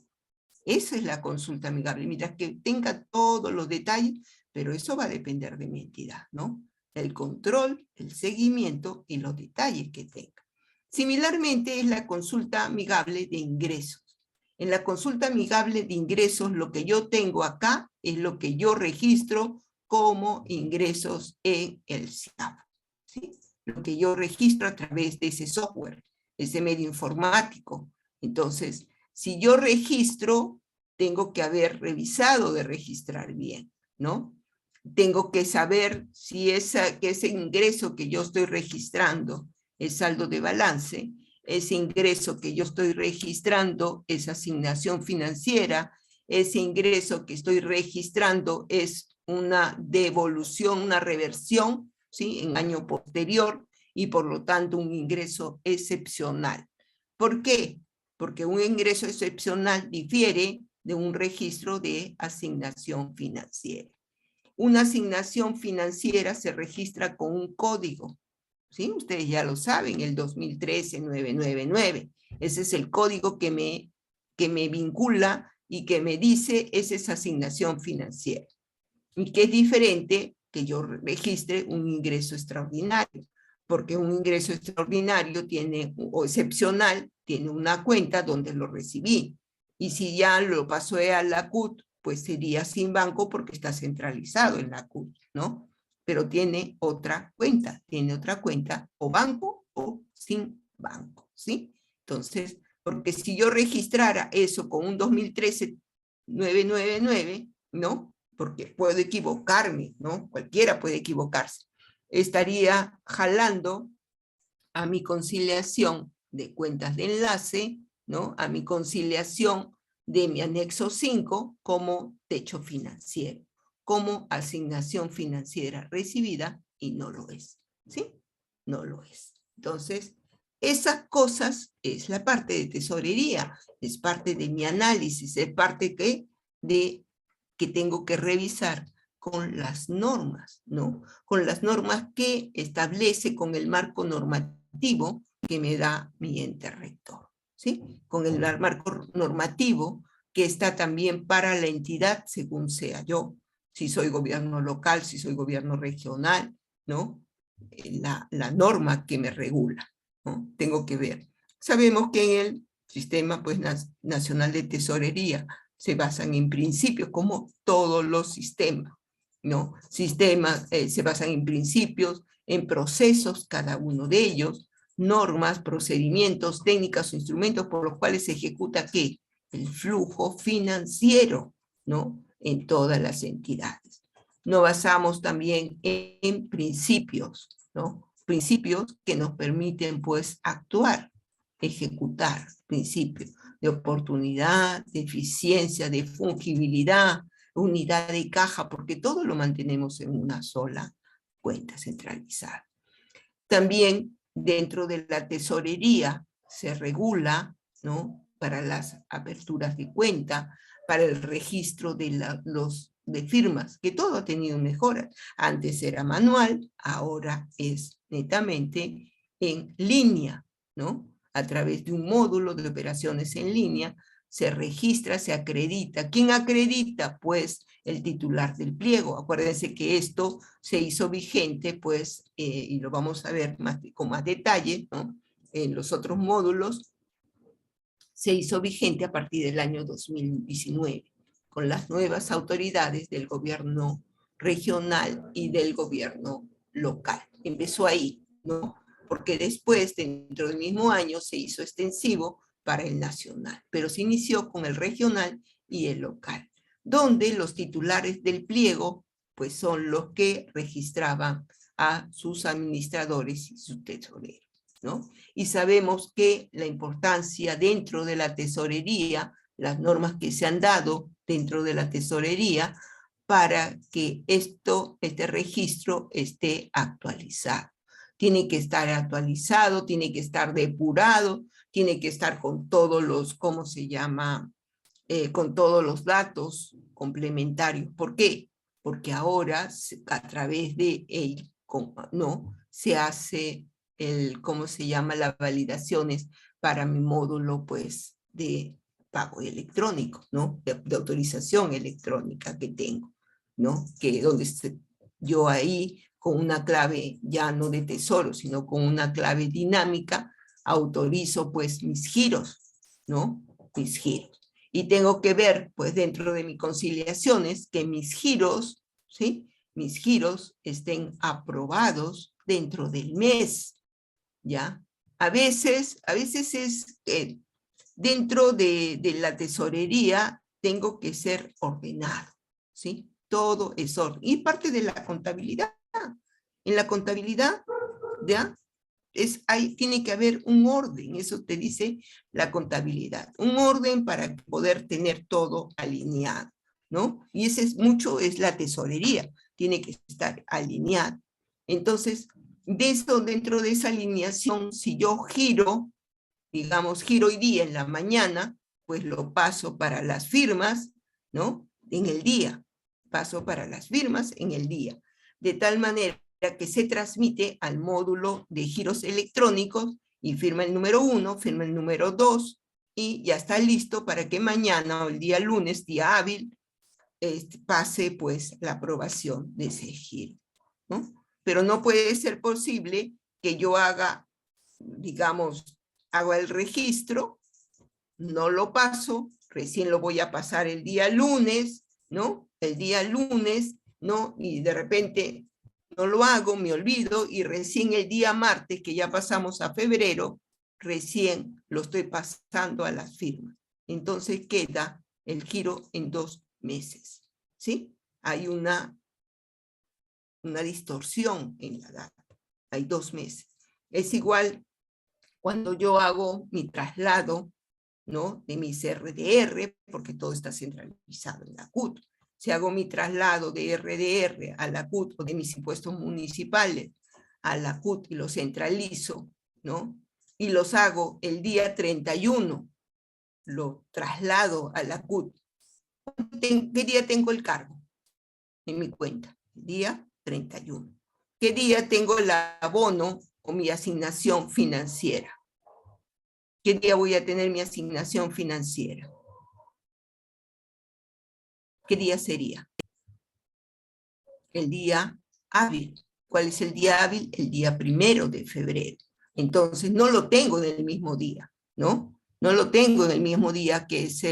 Esa es la consulta amigable, mientras que tenga todos los detalles, pero eso va a depender de mi entidad, ¿no? El control, el seguimiento y los detalles que tenga. Similarmente es la consulta amigable de ingresos. En la consulta amigable de ingresos, lo que yo tengo acá es lo que yo registro como ingresos en el SIAF, ¿sí? Lo que yo registro a través de ese software, ese medio informático. Entonces, si yo registro, tengo que haber revisado de registrar bien, ¿no? Tengo que saber si ese ingreso que yo estoy registrando es saldo de balance, ese ingreso que yo estoy registrando es asignación financiera, ese ingreso que estoy registrando es una devolución, una reversión, ¿sí? En año posterior y por lo tanto un ingreso excepcional. ¿Por qué? Porque un ingreso excepcional difiere de un registro de asignación financiera. Una asignación financiera se registra con un código, ¿sí? Ustedes ya lo saben, el 2013-999. Ese es el código que me vincula y que me dice esa es asignación financiera. Y que es diferente que yo registre un ingreso extraordinario, porque un ingreso extraordinario tiene, o excepcional, tiene una cuenta donde lo recibí. Y si ya lo pasé a la CUT, pues sería sin banco porque está centralizado en la CUT, ¿no? Pero tiene otra cuenta o banco o sin banco, ¿sí? Entonces, porque si yo registrara eso con un 2013-999, ¿no? Porque puedo equivocarme, ¿no? Cualquiera puede equivocarse. Estaría jalando a mi conciliación de cuentas de enlace, ¿no? A mi conciliación de mi anexo 5 como techo financiero, como asignación financiera recibida y no lo es, ¿sí? No lo es. Entonces, Esas cosas es la parte de tesorería, es parte de mi análisis, es parte que tengo que revisar con las normas, ¿no? Con las normas que establece con el marco normativo que me da mi ente rector, ¿sí? Con el marco normativo que está también para la entidad según sea yo, si soy gobierno local, si soy gobierno regional, ¿no? La norma que me regula, ¿no? Tengo que ver. Sabemos que en el sistema pues, nacional de tesorería se basan en principios, como todos los sistemas, ¿no? Sistemas se basan en principios, en procesos, cada uno de ellos, normas, procedimientos, técnicas o instrumentos por los cuales se ejecuta ¿qué? El flujo financiero, ¿no? En todas las entidades. Nos basamos también en principios, ¿no? Principios que nos permiten, pues, actuar, ejecutar principios de oportunidad, de eficiencia, de fungibilidad, unidad de caja, porque todo lo mantenemos en una sola cuenta centralizada. También dentro de la tesorería se regula, ¿no? Para las aperturas de cuenta, para el registro de firmas, que todo ha tenido mejoras. Antes era manual, ahora es netamente en línea, ¿no? A través de un módulo de operaciones en línea, se registra, se acredita. ¿Quién acredita? Pues el titular del pliego. Acuérdense que esto se hizo vigente, pues, y lo vamos a ver con más detalle, ¿no? En los otros módulos, se hizo vigente a partir del año 2019, con las nuevas autoridades del gobierno regional y del gobierno local. Empezó ahí, ¿no? Porque después, dentro del mismo año, se hizo extensivo para el nacional, pero se inició con el regional y el local, donde los titulares del pliego, pues son los que registraban a sus administradores y sus tesoreros, ¿no? Y sabemos que la importancia dentro de la tesorería, las normas que se han dado dentro de la tesorería, para que este registro esté actualizado. Tiene que estar actualizado, tiene que estar depurado, tiene que estar con todos los, ¿cómo se llama? Con todos los datos complementarios. ¿Por qué? Porque ahora a través de él, no, se hace ¿cómo se llama? Las validaciones para mi módulo, pues, de pago electrónico, ¿no? De autorización electrónica que tengo, ¿no? Que donde yo ahí, con una clave ya no de tesoro, sino con una clave dinámica, autorizo, pues, mis giros, ¿no? Mis giros. Y tengo que ver, pues, dentro de mis conciliaciones, que mis giros, ¿sí? Mis giros estén aprobados dentro del mes, ¿ya? A veces es dentro de la tesorería tengo que ser ordenado, ¿sí? Todo es orden. Y parte de la contabilidad. En la contabilidad, ¿ya? Tiene que haber un orden, eso te dice la contabilidad. Un orden para poder tener todo alineado, ¿no? Y ese es la tesorería, tiene que estar alineado. Entonces, dentro de esa alineación, si yo giro, digamos, giro hoy día en la mañana, pues lo paso para las firmas, ¿no? En el día, paso para las firmas en el día. De tal manera que se transmite al módulo de giros electrónicos y firma el número 1, firma el número 2 y ya está listo para que mañana o el día lunes, día hábil, pase pues la aprobación de ese giro, ¿no? Pero no puede ser posible que yo haga, digamos, hago el registro, no lo paso, recién lo voy a pasar el día lunes, ¿no? El día lunes, ¿no? Y de repente no lo hago, me olvido, y recién el día martes, que ya pasamos a febrero, recién lo estoy pasando a las firmas. Entonces queda el giro en 2 meses, ¿sí? Hay una distorsión en la data, hay 2 meses. Es igual cuando yo hago mi traslado, ¿no? De mis RDR, porque todo está centralizado en la CUT. Si hago mi traslado de RDR a la CUT o de mis impuestos municipales a la CUT y lo centralizo, ¿no? y los hago el día 31, lo traslado a la CUT, ¿qué día tengo el cargo en mi cuenta? El día 31. ¿Qué día tengo el abono o mi asignación financiera? ¿Qué día voy a tener mi asignación financiera? ¿Qué día sería? El día hábil. ¿Cuál es el día hábil? El día 1 de febrero. Entonces, no lo tengo en el mismo día, ¿no? No lo tengo en el mismo día que es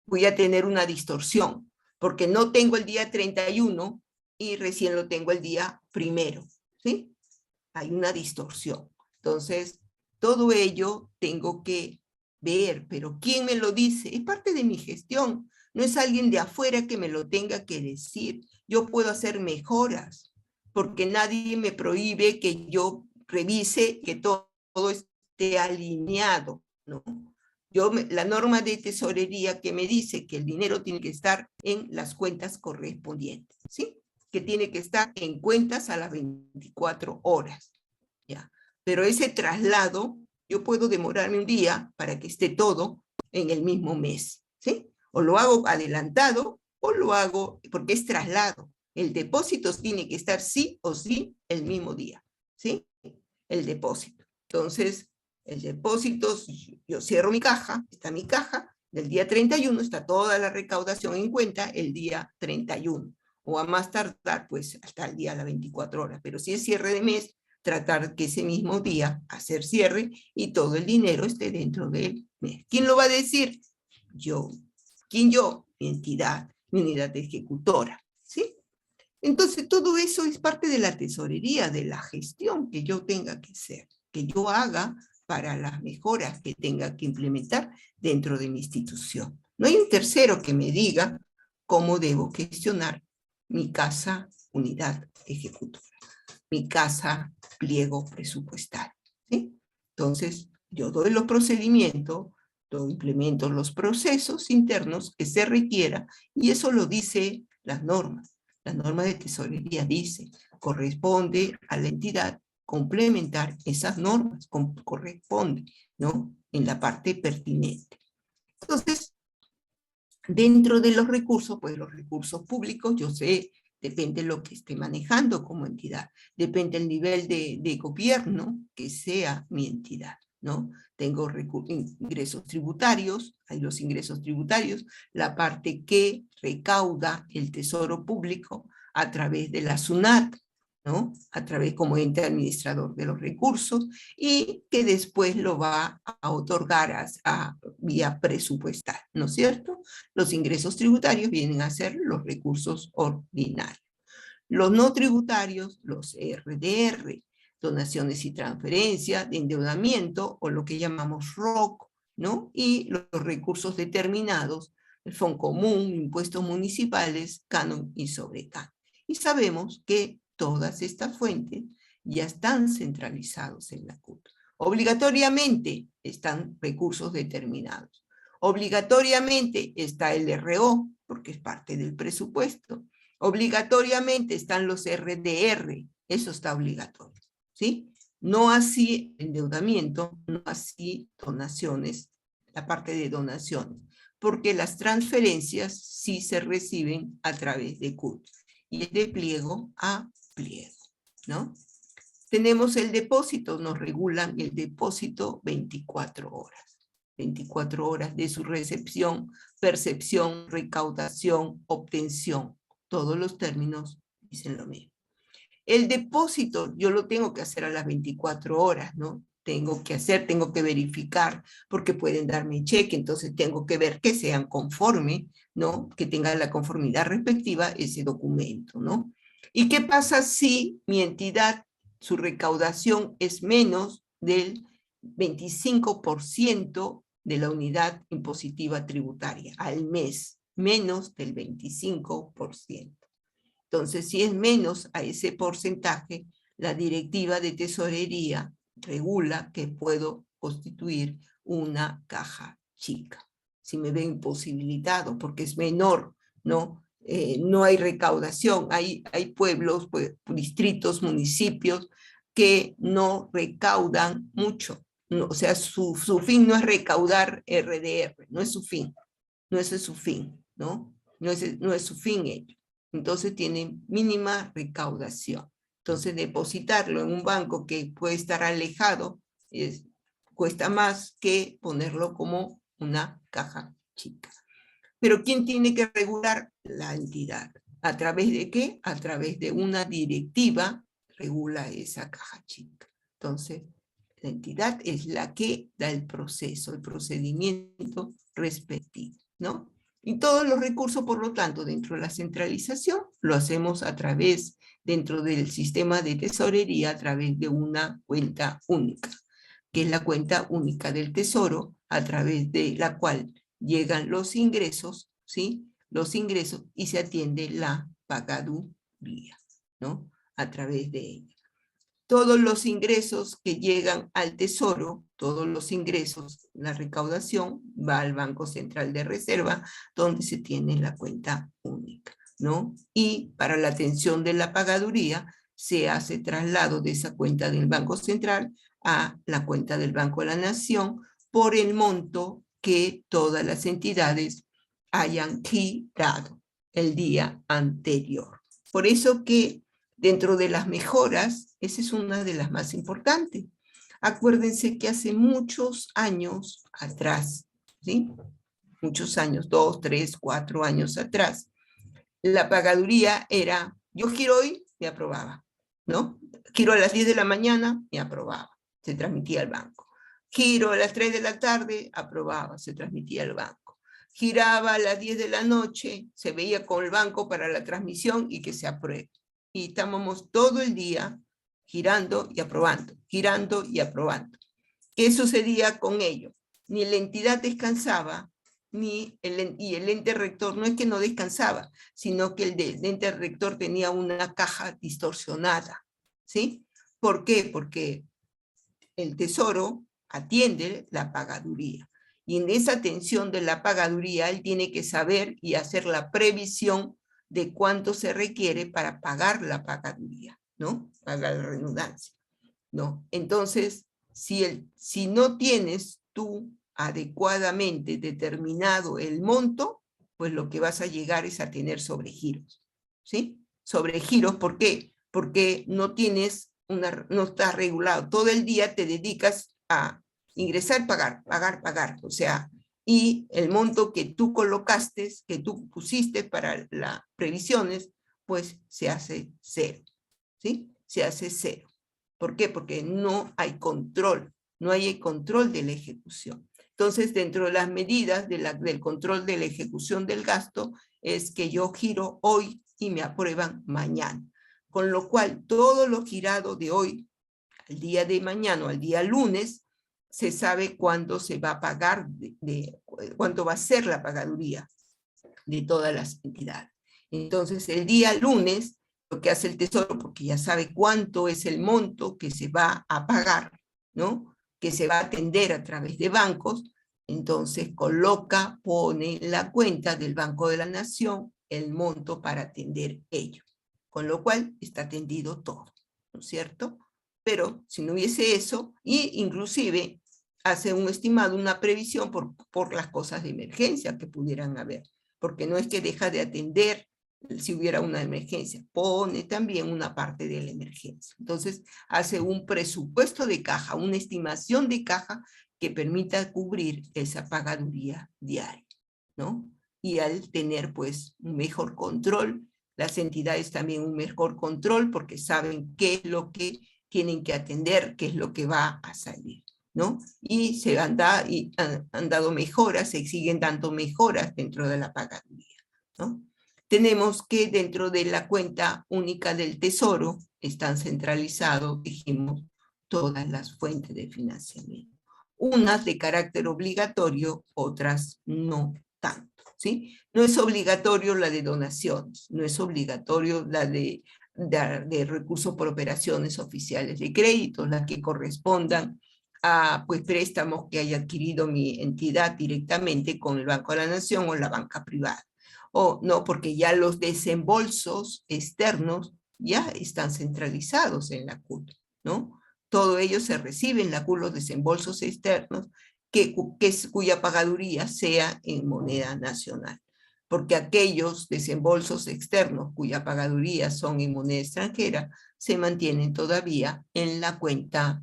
voy a tener una distorsión, porque no tengo el día 31 y recién lo tengo el día 1, ¿sí? Hay una distorsión. Entonces, todo ello tengo que ver, pero ¿quién me lo dice? Es parte de mi gestión, no es alguien de afuera que me lo tenga que decir. Yo puedo hacer mejoras, porque nadie me prohíbe que yo revise que todo esté alineado, ¿no? La norma de tesorería que me dice que el dinero tiene que estar en las cuentas correspondientes, ¿sí? Que tiene que estar en cuentas a las 24 horas, ¿ya? Pero ese traslado, yo puedo demorarme un día para que esté todo en el mismo mes, ¿sí? O lo hago adelantado, o lo hago, porque es traslado. El depósito tiene que estar sí o sí el mismo día, ¿sí? El depósito. Entonces, el depósito, yo cierro mi caja, está mi caja, del día 31 está toda la recaudación en cuenta el día 31, o a más tardar, pues, hasta el día de las 24 horas. Pero si es cierre de mes, tratar que ese mismo día hacer cierre y todo el dinero esté dentro del mes. ¿Quién lo va a decir? Yo. ¿Quién yo? Mi entidad, mi unidad ejecutora, ¿sí? Entonces, todo eso es parte de la tesorería, de la gestión que yo tenga que hacer, que yo haga para las mejoras que tenga que implementar dentro de mi institución. No hay un tercero que me diga cómo debo gestionar mi casa unidad ejecutora, mi casa pliego presupuestal, ¿sí? Entonces, yo doy los procedimientos, yo implemento los procesos internos que se requiera, y eso lo dice las normas. La norma de tesorería dice, corresponde a la entidad complementar esas normas, corresponde, ¿no? En la parte pertinente. Entonces, dentro de los recursos, pues los recursos públicos, yo sé, depende de lo que esté manejando como entidad, depende del nivel de gobierno que sea mi entidad, ¿no? Tengo ingresos tributarios, hay los ingresos tributarios, la parte que recauda el Tesoro Público a través de la SUNAT, ¿no? A través como ente administrador de los recursos, y que después lo va a otorgar vía presupuestal, ¿no es cierto? Los ingresos tributarios vienen a ser los recursos ordinarios. Los no tributarios, los RDR, donaciones y transferencias, de endeudamiento, o lo que llamamos ROC, ¿no? Y los recursos determinados, el Fondo Común, impuestos municipales, canon y sobrecanon. Y sabemos que todas estas fuentes ya están centralizados en la CUT. Obligatoriamente están recursos determinados. Obligatoriamente está el RO, porque es parte del presupuesto. Obligatoriamente están los RDR, eso está obligatorio, ¿sí? No así endeudamiento, no así donaciones, la parte de donaciones, porque las transferencias sí se reciben a través de CUT, y es de pliego a pliego, ¿no? Tenemos el depósito, nos regulan el depósito 24 horas. 24 horas de su recepción, percepción, recaudación, obtención. Todos los términos dicen lo mismo. El depósito yo lo tengo que hacer a las 24 horas, ¿no? Tengo que verificar, porque pueden darme cheque, entonces tengo que ver que sean conforme, ¿no? Que tenga la conformidad respectiva ese documento, ¿no? ¿Y qué pasa si mi entidad, su recaudación es menos del 25% de la unidad impositiva tributaria al mes? Menos del 25%. Entonces, si es menos a ese porcentaje, la directiva de tesorería regula que puedo constituir una caja chica. Si me veo imposibilitado porque es menor, ¿no? No hay recaudación, hay pueblos, pues, distritos, municipios que no recaudan mucho. No, o sea, su fin no es recaudar RDR, no es su fin, no ese es su fin, ¿no? No es su fin ello. Entonces tienen mínima recaudación. Entonces depositarlo en un banco que puede estar alejado cuesta más que ponerlo como una caja chica. Pero ¿quién tiene que regular? La entidad. ¿A través de qué? A través de una directiva regula esa caja chica. Entonces, la entidad es la que da el proceso, el procedimiento respectivo, ¿no? Y todos los recursos, por lo tanto, dentro de la centralización, lo hacemos a través, dentro del sistema de tesorería, a través de una cuenta única, que es la cuenta única del tesoro, a través de la cual llegan los ingresos, ¿sí? Los ingresos y se atiende la pagaduría, ¿no? A través de ella. Todos los ingresos que llegan al tesoro, todos los ingresos, la recaudación, va al Banco Central de Reserva, donde se tiene la cuenta única, ¿no? Y para la atención de la pagaduría, se hace traslado de esa cuenta del Banco Central a la cuenta del Banco de la Nación por el monto que todas las entidades hayan girado el día anterior. Por eso que dentro de las mejoras, esa es una de las más importantes. Acuérdense que hace muchos años atrás, ¿sí? Muchos años, 2, 3, 4 años atrás, la pagaduría era, yo giro hoy, me aprobaba, ¿no? Giro a las 10 de la mañana, me aprobaba, se transmitía al banco. Giro a las 3 de la tarde, aprobaba, se transmitía al banco. Giraba a las 10 de la noche, se veía con el banco para la transmisión y que se apruebe. Y estábamos todo el día girando y aprobando, girando y aprobando. ¿Qué sucedía con ello? Ni la entidad descansaba, y el ente rector no es que no descansaba, sino que el ente rector tenía una caja distorsionada, ¿sí? ¿Por qué? Porque el tesoro atiende la pagaduría. Y en esa atención de la pagaduría, él tiene que saber y hacer la previsión de cuánto se requiere para pagar la pagaduría, ¿no? Paga la redundancia, ¿no? Entonces, si no tienes tú adecuadamente determinado el monto, pues lo que vas a llegar es a tener sobregiros, ¿sí? Sobregiros, ¿por qué? Porque no tienes no está regulado. Todo el día te dedicas a ingresar, pagar, pagar, pagar. O sea, y el monto que tú colocaste, que tú pusiste para las previsiones, pues se hace cero, ¿sí? Se hace cero. ¿Por qué? Porque no hay control, no hay el control de la ejecución. Entonces, dentro de las medidas del control de la ejecución del gasto, es que yo giro hoy y me aprueban mañana. Con lo cual, todo lo girado de hoy, al día de mañana o al día lunes, se sabe cuándo se va a pagar, cuánto va a ser la pagaduría de todas las entidades. Entonces, el día lunes, lo que hace el Tesoro, porque ya sabe cuánto es el monto que se va a pagar, ¿no? Que se va a atender a través de bancos, entonces coloca, pone en la cuenta del Banco de la Nación el monto para atender ello. Con lo cual está atendido todo, ¿no es cierto? Pero si no hubiese eso, y inclusive hace un estimado, una previsión por las cosas de emergencia que pudieran haber, porque no es que deja de atender si hubiera una emergencia, pone también una parte de la emergencia. Entonces hace un presupuesto de caja, una estimación de caja que permita cubrir esa pagaduría diaria, ¿no? Y al tener pues un mejor control, las entidades también un mejor control porque saben qué es lo que tienen que atender, qué es lo que va a salir, ¿no? Y han dado mejoras, se siguen dando mejoras dentro de la pagaduría, ¿no? Tenemos que dentro de la cuenta única del Tesoro están centralizados, dijimos, todas las fuentes de financiamiento. Unas de carácter obligatorio, otras no tanto. ¿Sí? No es obligatorio la de donaciones, no es obligatorio la de recursos por operaciones oficiales de crédito, las que correspondan a pues, préstamos que haya adquirido mi entidad directamente con el Banco de la Nación o la banca privada. O no, porque ya los desembolsos externos ya están centralizados en la CUT, ¿no? Todo ello se recibe en la CUT, los desembolsos externos, cuya pagaduría sea en moneda nacional. Porque aquellos desembolsos externos cuya pagaduría son en moneda extranjera se mantienen todavía en la cuenta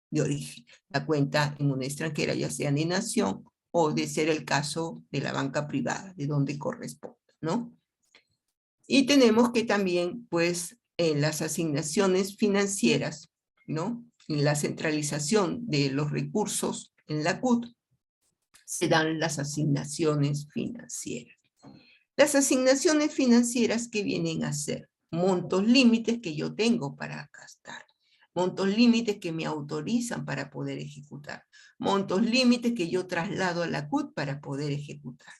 de origen, la cuenta en moneda extranjera, ya sea de nación o de ser el caso de la banca privada, de donde corresponda, ¿no? Y tenemos que también, pues, en las asignaciones financieras, ¿no? En la centralización de los recursos en la CUT, se dan las asignaciones financieras. Las asignaciones financieras, ¿qué vienen a ser? Montos límites que yo tengo para gastar, montos límites que me autorizan para poder ejecutar, montos límites que yo traslado a la CUT para poder ejecutar.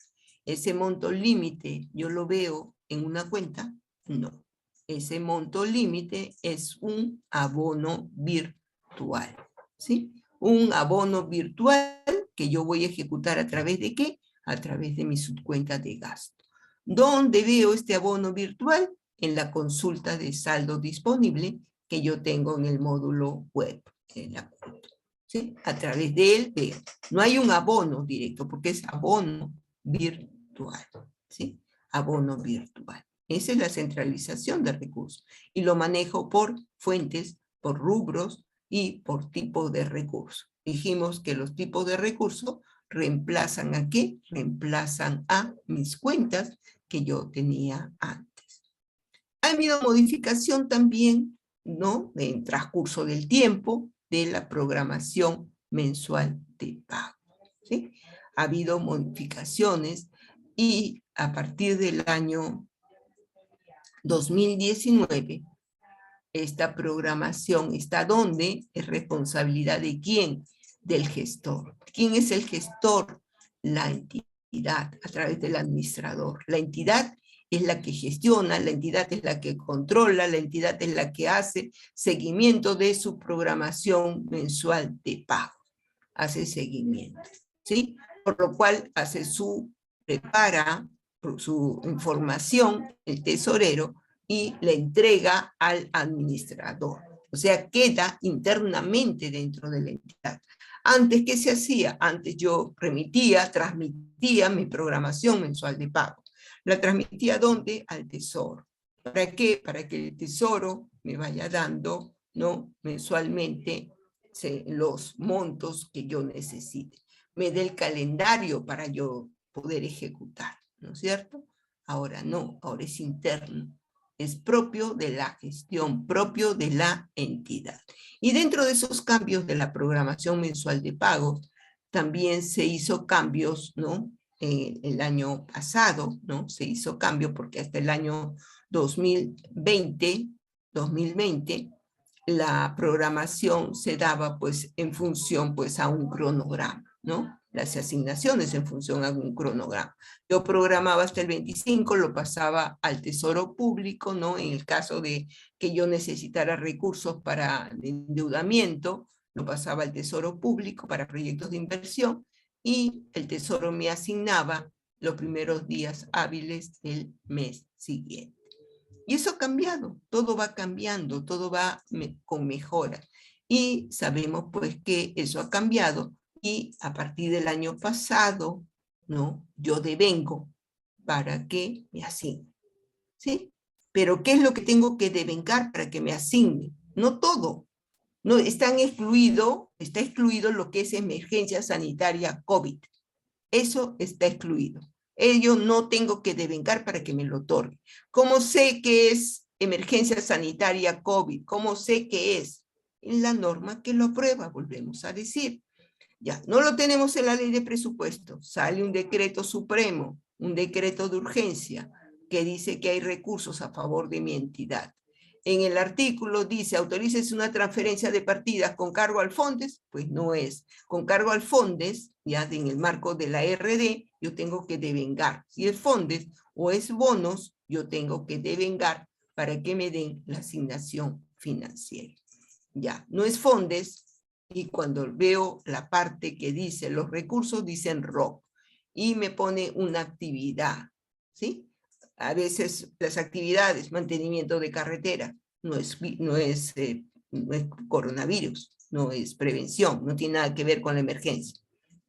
¿Ese monto límite yo lo veo en una cuenta? No. Ese monto límite es un abono virtual, ¿sí? Un abono virtual que yo voy a ejecutar ¿a través de qué? A través de mi subcuenta de gasto. ¿Dónde veo este abono virtual? En la consulta de saldo disponible que yo tengo en el módulo web, en la CUT, ¿sí? A través de él veo. No hay un abono directo porque es abono virtual, ¿sí? Abono virtual. Esa es la centralización de recursos. Y lo manejo por fuentes, por rubros y por tipo de recursos. Dijimos que los tipos de recursos reemplazan ¿a qué? Reemplazan a mis cuentas que yo tenía antes. Ha habido modificación también, ¿no? En transcurso del tiempo de la programación mensual de pago, ¿sí? Ha habido modificaciones y a partir del año 2019, esta programación está donde es responsabilidad de quién, del gestor. ¿Quién es el gestor? La entidad, a través del administrador. La entidad es la que gestiona, la entidad es la que controla, la entidad es la que hace seguimiento de su programación mensual de pago. Hace seguimiento, ¿sí? Por lo cual prepara su información, el tesorero, y le entrega al administrador. O sea, queda internamente dentro de la entidad. Antes, ¿qué se hacía? Antes yo transmitía mi programación mensual de pago. ¿La transmitía dónde? Al tesoro. ¿Para qué? Para que el tesoro me vaya dando, ¿no? Mensualmente los montos que yo necesite. Me dé el calendario para yo poder ejecutar, ¿no es cierto? Ahora no, ahora es interno. Es propio de la gestión, propio de la entidad. Y dentro de esos cambios de la programación mensual de pagos, también se hizo cambios, ¿no? El año pasado, ¿no? Se hizo cambio porque hasta el año 2020, la programación se daba pues en función pues a un cronograma, ¿no? Las asignaciones en función a un cronograma. Yo programaba hasta el 25, lo pasaba al Tesoro Público, ¿no? En el caso de que yo necesitara recursos para endeudamiento, lo pasaba al Tesoro Público para proyectos de inversión y el Tesoro me asignaba los primeros días hábiles del mes siguiente. Y eso ha cambiado, todo va cambiando, todo va con mejora. Y sabemos pues que eso ha cambiado y a partir del año pasado, ¿no? Yo devengo para que me asigne, ¿sí? Pero ¿qué es lo que tengo que devengar para que me asigne? No todo. No, está excluido lo que es emergencia sanitaria COVID. Eso está excluido. Ello no tengo que devengar para que me lo otorgue. ¿Cómo sé que es emergencia sanitaria COVID? ¿Cómo sé que es? En la norma que lo aprueba, volvemos a decir. Ya, no lo tenemos en la ley de presupuesto. Sale un decreto supremo, un decreto de urgencia, que dice que hay recursos a favor de mi entidad. En el artículo dice, autorícese una transferencia de partidas con cargo al FONDES, pues no es. Con cargo al FONDES, ya en el marco de la RD, yo tengo que devengar. Si es FONDES o es bonos, yo tengo que devengar para que me den la asignación financiera. Ya, no es FONDES, y cuando veo la parte que dice los recursos, dicen ROC, y me pone una actividad, ¿sí? A veces las actividades, mantenimiento de carretera, no es no es coronavirus, no es prevención, no tiene nada que ver con la emergencia.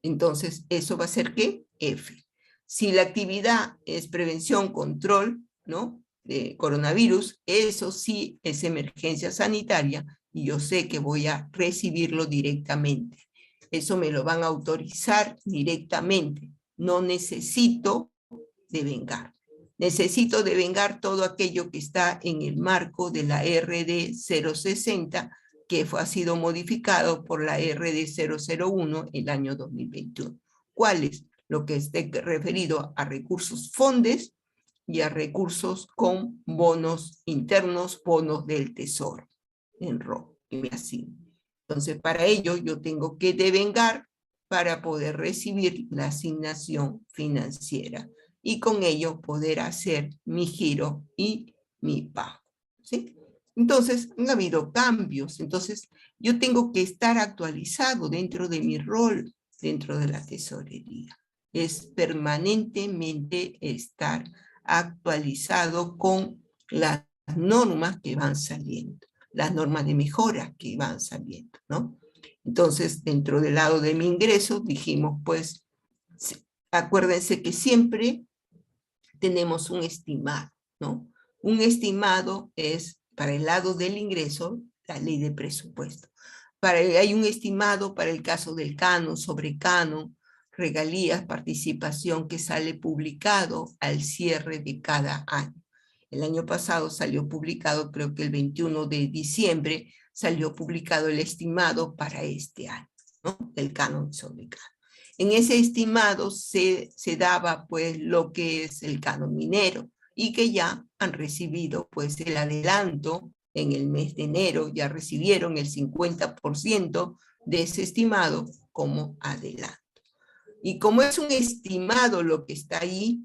Entonces, ¿eso va a ser qué? F. Si la actividad es prevención, control, ¿no?, de coronavirus, eso sí es emergencia sanitaria y yo sé que voy a recibirlo directamente. Eso me lo van a autorizar directamente. No necesito devengar. Necesito devengar todo aquello que está en el marco de la RD 060, que ha sido modificado por la RD 001 el año 2021. ¿Cuál es? Lo que esté referido a recursos fondes y a recursos con bonos internos, bonos del tesoro, en rojo, que me asignan. Entonces, para ello yo tengo que devengar para poder recibir la asignación financiera y con ello poder hacer mi giro y mi pago, ¿sí? Entonces, han habido cambios. Entonces, yo tengo que estar actualizado dentro de mi rol dentro de la tesorería. Es permanentemente estar actualizado con las normas que van saliendo, las normas de mejora que van saliendo, ¿no? Entonces, dentro del lado de mi ingreso, dijimos, pues, acuérdense que siempre tenemos un estimado, ¿no? Un estimado es, para el lado del ingreso, la ley de presupuesto. Hay un estimado para el caso del canon, sobrecanon, regalías, participación, que sale publicado al cierre de cada año. El año pasado salió publicado, creo que el 21 de diciembre, salió publicado el estimado para este año, ¿no?, del canon sobre canon. En ese estimado se daba pues lo que es el canon minero y que ya han recibido pues el adelanto en el mes de enero, ya recibieron el 50% de ese estimado como adelanto. Y como es un estimado lo que está ahí,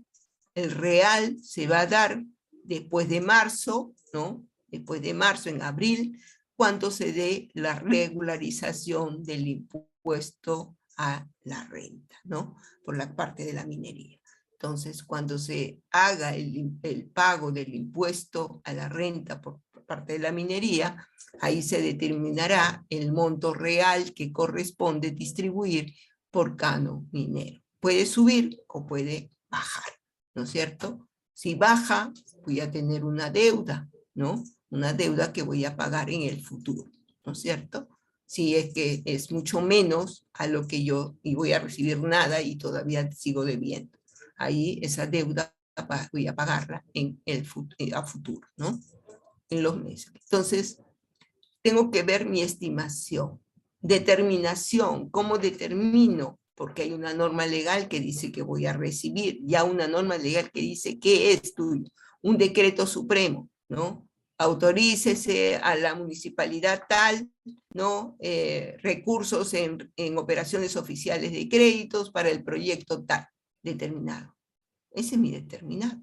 el real se va a dar después de marzo, ¿no? Después de marzo, en abril, cuando se dé la regularización del impuesto a la renta, ¿no?, por la parte de la minería. Entonces, cuando se haga el pago del impuesto a la renta por parte de la minería, ahí se determinará el monto real que corresponde distribuir por canon minero. Puede subir o puede bajar, ¿no es cierto? Si baja, voy a tener una deuda, ¿no? Una deuda que voy a pagar en el futuro, ¿no es cierto? Si es que es mucho menos a lo que yo, y voy a recibir nada y todavía sigo debiendo. Ahí esa deuda voy a pagarla a futuro, ¿no?, en los meses. Entonces, tengo que ver mi estimación. Determinación, ¿cómo determino? Porque hay una norma legal que dice que voy a recibir, ya una norma legal que dice que es tuyo, un decreto supremo, ¿no? Autorícese a la municipalidad tal, ¿no?, recursos en operaciones oficiales de créditos para el proyecto tal, determinado. Ese es mi determinado,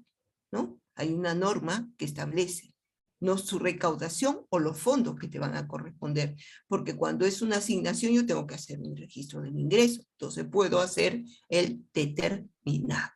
¿no? Hay una norma que establece, no su recaudación o los fondos que te van a corresponder, porque cuando es una asignación yo tengo que hacer un registro del ingreso, entonces puedo hacer el determinado.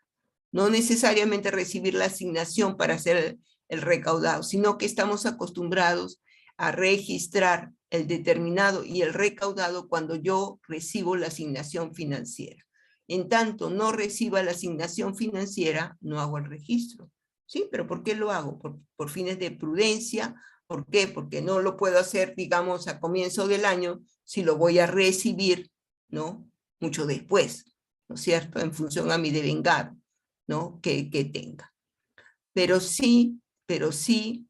No necesariamente recibir la asignación para hacer el recaudado, sino que estamos acostumbrados a registrar el determinado y el recaudado cuando yo recibo la asignación financiera. En tanto no reciba la asignación financiera, no hago el registro. ¿Sí? ¿Pero por qué lo hago? Por fines de prudencia. ¿Por qué? Porque no lo puedo hacer, digamos, a comienzo del año, si lo voy a recibir, ¿no?, mucho después, ¿no es cierto?, en función a mi devengado, ¿no?, que tenga. Pero sí,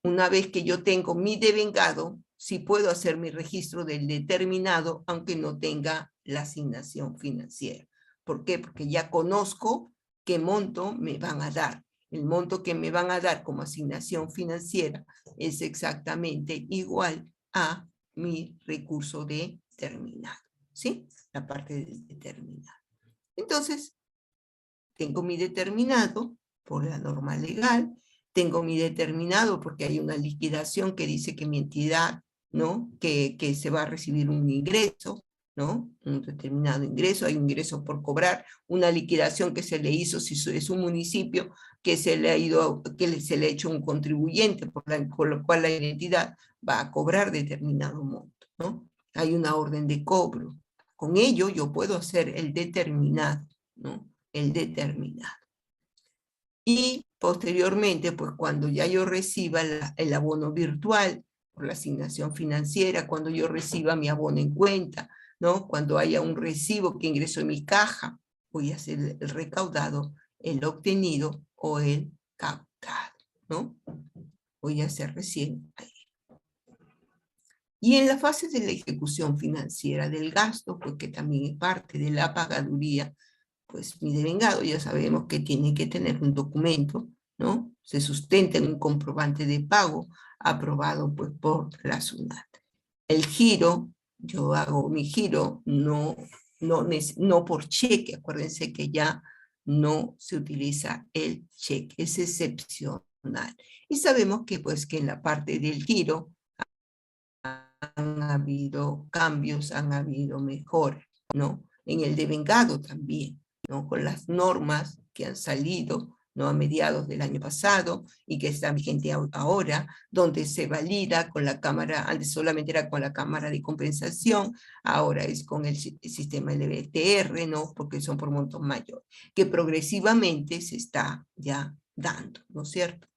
una vez que yo tengo mi devengado, sí puedo hacer mi registro del determinado, aunque no tenga la asignación financiera. ¿Por qué? Porque ya conozco qué monto me van a dar. El monto que me van a dar como asignación financiera es exactamente igual a mi recurso determinado, ¿sí? La parte del determinado. Entonces, tengo mi determinado por la norma legal, tengo mi determinado porque hay una liquidación que dice que mi entidad, ¿no?, que se va a recibir un ingreso, ¿no?, un determinado ingreso, hay un ingreso por cobrar, una liquidación que se le hizo si es un municipio, que se le ha hecho un contribuyente, por lo cual la entidad va a cobrar determinado monto, ¿no? Hay una orden de cobro. Con ello yo puedo hacer el determinado, ¿no? El determinado. Y posteriormente, pues cuando ya yo reciba el abono virtual por la asignación financiera, cuando yo reciba mi abono en cuenta, ¿no? Cuando haya un recibo que ingresó en mi caja, voy a hacer el recaudado, el obtenido o el captado, ¿no? Voy a hacer recién ahí. Y en la fase de la ejecución financiera del gasto, pues que también es parte de la pagaduría, pues mi devengado ya sabemos que tiene que tener un documento, ¿no? Se sustenta en un comprobante de pago aprobado pues por la SUNAT. El giro, yo hago mi giro, no por cheque, acuérdense que ya no se utiliza el cheque, es excepcional. Y sabemos que pues que en la parte del giro han habido cambios, han habido mejoras, ¿no? En el devengado también, ¿no? Con las normas que han salido, ¿no? A mediados del año pasado y que están vigentes ahora, donde se valida con la Cámara, antes solamente era con la Cámara de Compensación, ahora es con el sistema LBTR, ¿no? Porque son por montos mayores, que progresivamente se está ya dando, ¿no es cierto?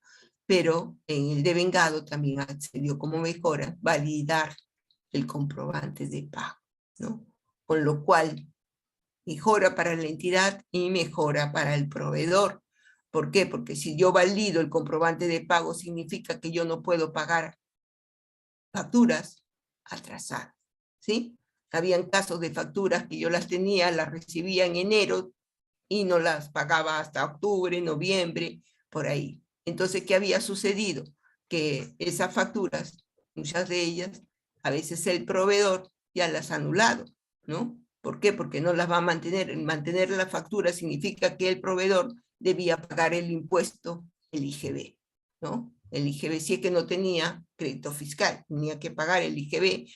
Pero en el devengado también accedió como mejora validar el comprobante de pago, ¿no? Con lo cual mejora para la entidad y mejora para el proveedor. ¿Por qué? Porque si yo valido el comprobante de pago significa que yo no puedo pagar facturas atrasadas, ¿sí? Habían casos de facturas que yo las tenía, las recibía en enero y no las pagaba hasta octubre, noviembre, por ahí. Entonces, ¿qué había sucedido? Que esas facturas, muchas de ellas, a veces el proveedor ya las ha anulado, ¿no? ¿Por qué? Porque no las va a mantener. Mantener la factura significa que el proveedor debía pagar el impuesto, el IGB, ¿no? El IGB, si es que no tenía crédito fiscal, tenía que pagar el IGB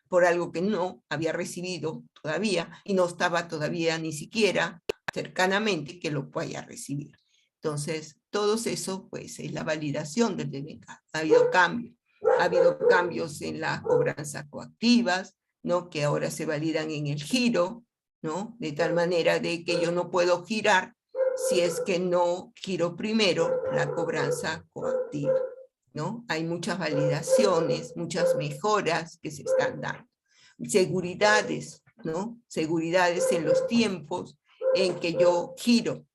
por algo que no había recibido todavía y no estaba todavía ni siquiera cercanamente que lo vaya a recibir. Entonces, todo eso pues es la validación del devengado. Ha habido cambios en las cobranzas coactivas, ¿no? Que ahora se validan en el giro, ¿no? De tal manera de que yo no puedo girar si es que no giro primero la cobranza coactiva, ¿no? Hay muchas validaciones, muchas mejoras que se están dando. Seguridades, ¿no? Seguridades en los tiempos en que yo giro.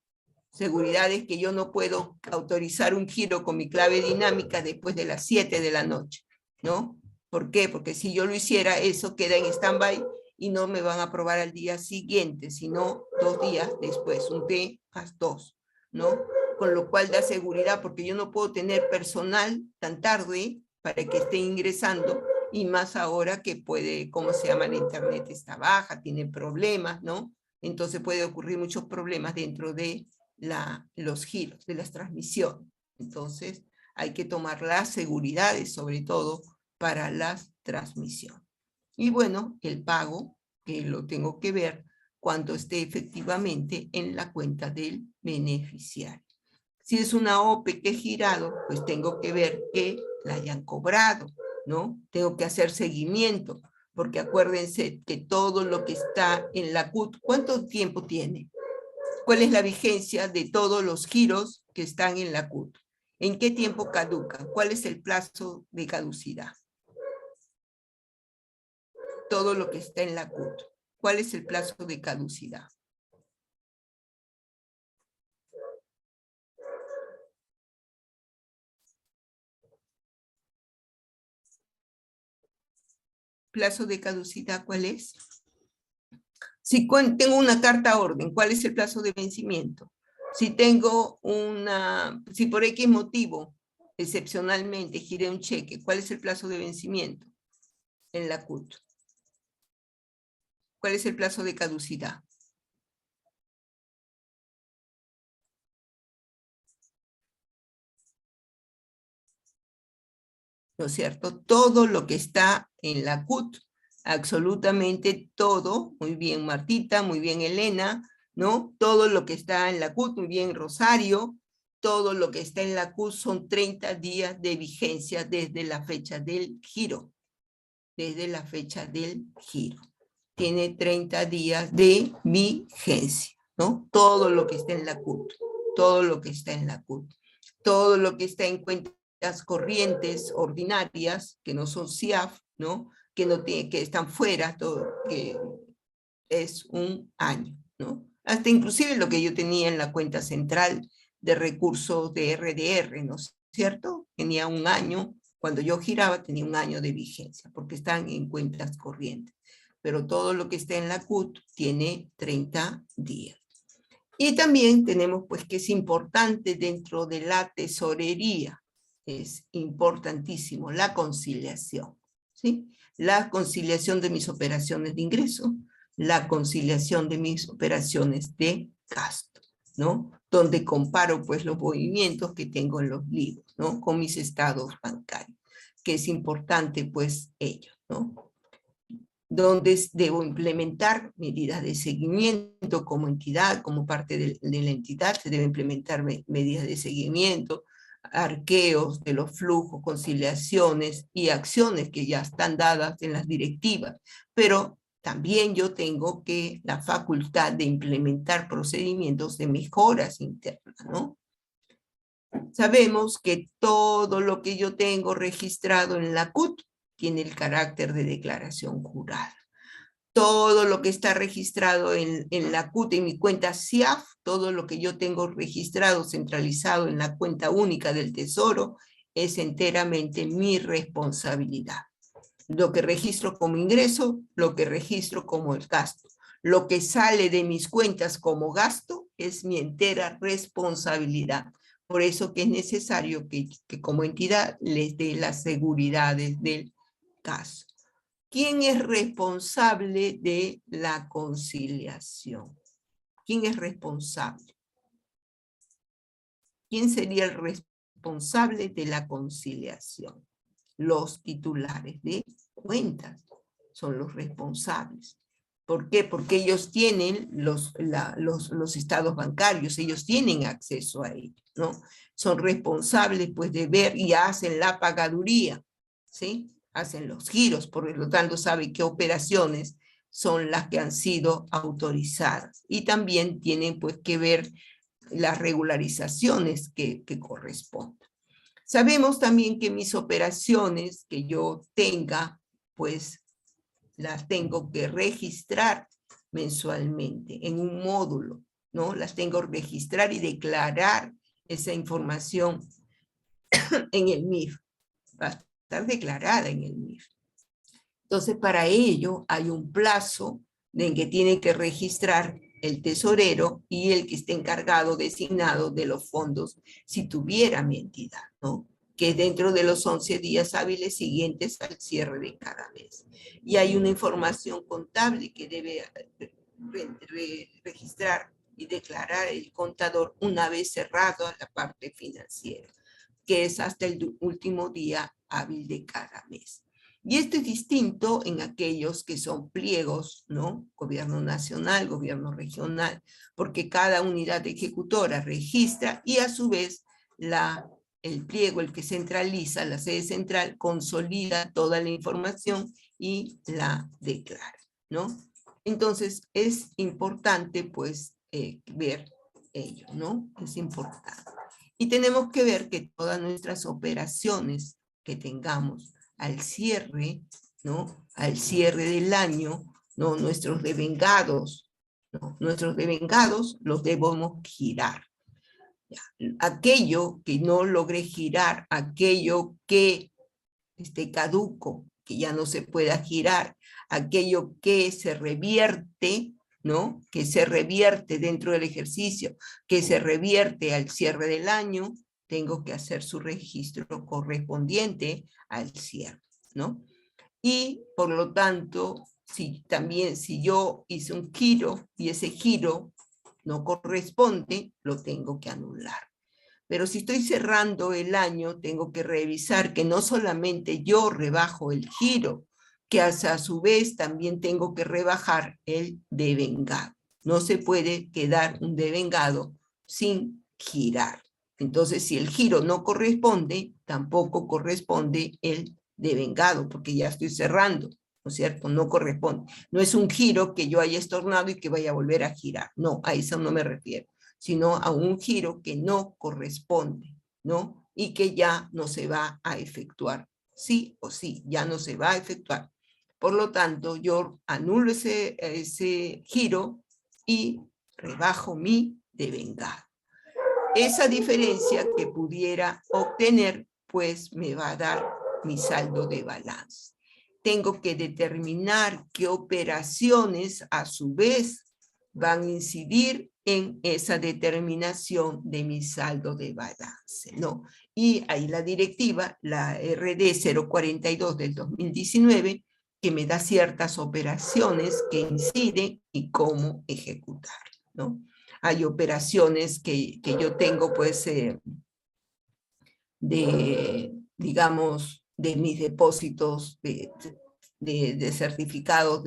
Seguridades que yo no puedo autorizar un giro con mi clave dinámica después de las 7 de la noche, ¿no? ¿Por qué? Porque si yo lo hiciera, eso queda en stand-by y no me van a aprobar al día siguiente, sino 2 días después, un T más 2, ¿no? Con lo cual da seguridad, porque yo no puedo tener personal tan tarde para que esté ingresando, y más ahora que puede, ¿cómo se llama? La internet está baja, tiene problemas, ¿no? Entonces puede ocurrir muchos problemas dentro de los giros, de las transmisiones. Entonces hay que tomar las seguridades, sobre todo para las transmisiones. Y bueno, el pago, que lo tengo que ver cuando esté efectivamente en la cuenta del beneficiario. Si es una OPE que he girado, pues tengo que ver que la hayan cobrado, ¿no? Tengo que hacer seguimiento, porque acuérdense que todo lo que está en la CUT, ¿cuánto tiempo tiene? ¿Cuál es la vigencia de todos los giros que están en la CUT? ¿En qué tiempo caducan? ¿Cuál es el plazo de caducidad? Todo lo que está en la CUT. ¿Cuál es el plazo de caducidad? ¿Plazo de caducidad cuál es? Si tengo una carta orden, ¿cuál es el plazo de vencimiento? Si tengo si por X motivo, excepcionalmente, giré un cheque, ¿cuál es el plazo de vencimiento en la CUT? ¿Cuál es el plazo de caducidad? ¿No es cierto? Todo lo que está en la CUT, absolutamente todo, muy bien Martita, muy bien Elena, ¿no? Todo lo que está en la CUT, muy bien Rosario, todo lo que está en la CUT son 30 días de vigencia desde la fecha del giro. Desde la fecha del giro. Tiene 30 días de vigencia, ¿no? Todo lo que está en la CUT. Todo lo que está en la CUT. Todo lo que está en cuentas corrientes ordinarias, que no son CIAF, ¿no? Que están fuera, todo, que es un año, ¿no? Hasta inclusive lo que yo tenía en la cuenta central de recursos de RDR, ¿no es cierto? Tenía un año, cuando yo giraba tenía un año de vigencia, porque están en cuentas corrientes. Pero todo lo que está en la CUT tiene 30 días. Y también tenemos pues que es importante dentro de la tesorería, es importantísimo la conciliación, ¿sí? La conciliación de mis operaciones de ingreso, la conciliación de mis operaciones de gasto, ¿no? Donde comparo pues los movimientos que tengo en los libros, ¿no? Con mis estados bancarios, que es importante pues ello, ¿no? Donde debo implementar medidas de seguimiento como entidad, como parte de la entidad, se deben implementar medidas de seguimiento, arqueos de los flujos, conciliaciones y acciones que ya están dadas en las directivas, pero también yo tengo la facultad de implementar procedimientos de mejoras internas, ¿no? Sabemos que todo lo que yo tengo registrado en la CUT tiene el carácter de declaración jurada. Todo lo que está registrado en la CUT, en mi cuenta CIAF, todo lo que yo tengo registrado, centralizado en la cuenta única del Tesoro, es enteramente mi responsabilidad. Lo que registro como ingreso, lo que registro como el gasto. Lo que sale de mis cuentas como gasto es mi entera responsabilidad. Por eso que es necesario que como entidad les dé las seguridades del caso. ¿Quién es responsable de la conciliación? ¿Quién es responsable? ¿Quién sería el responsable de la conciliación? Los titulares de cuentas son los responsables. ¿Por qué? Porque ellos tienen los estados bancarios, ellos tienen acceso a ellos, ¿no? Son responsables pues de ver y hacen la pagaduría, ¿sí? Hacen los giros, por lo tanto saben qué operaciones son las que han sido autorizadas. Y también tienen pues que ver las regularizaciones que corresponden. Sabemos también que mis operaciones que yo tenga, pues las tengo que registrar mensualmente en un módulo, ¿no? Las tengo que registrar y declarar esa información en el MIF. Va a estar declarada en el MIF. Entonces, para ello hay un plazo en que tiene que registrar el tesorero y el que esté encargado, designado de los fondos, si tuviera mi entidad, ¿no? Que dentro de los 11 días hábiles siguientes al cierre de cada mes. Y hay una información contable que debe registrar y declarar el contador una vez cerrado la parte financiera, que es hasta el último día hábil de cada mes. Y esto es distinto en aquellos que son pliegos, ¿no? Gobierno nacional, gobierno regional, porque cada unidad ejecutora registra y a su vez el pliego, el que centraliza, la sede central, consolida toda la información y la declara, ¿no? Entonces es importante pues ver ello, ¿no? Es importante. Y tenemos que ver que todas nuestras operaciones que tengamos al cierre, ¿no? Al cierre del año, ¿no? Nuestros devengados, ¿no? Nuestros devengados los debemos girar. Ya. Aquello que no logré girar, aquello que esté caduco, que ya no se pueda girar, aquello que se revierte, ¿no? Que se revierte dentro del ejercicio, que se revierte al cierre del año, tengo que hacer su registro correspondiente al cierre, ¿no? Y por lo tanto, si yo hice un giro y ese giro no corresponde, lo tengo que anular. Pero si estoy cerrando el año, tengo que revisar que no solamente yo rebajo el giro, que a su vez también tengo que rebajar el devengado. No se puede quedar un devengado sin girar, Entonces, si el giro no corresponde, tampoco corresponde el devengado, porque ya estoy cerrando, ¿no es cierto? No corresponde. No es un giro que yo haya estornado y que vaya a volver a girar. No, a eso no me refiero, sino a un giro que no corresponde, ¿no? Y que ya no se va a efectuar. Sí o sí, ya no se va a efectuar. Por lo tanto, yo anulo ese giro y rebajo mi devengado. Esa diferencia que pudiera obtener, pues me va a dar mi saldo de balance. Tengo que determinar qué operaciones a su vez van a incidir en esa determinación de mi saldo de balance, ¿no? Y ahí la directiva, la RD 042 del 2019, que me da ciertas operaciones que inciden y cómo ejecutar, ¿no? Hay operaciones que yo tengo, pues, digamos, de mis depósitos de certificados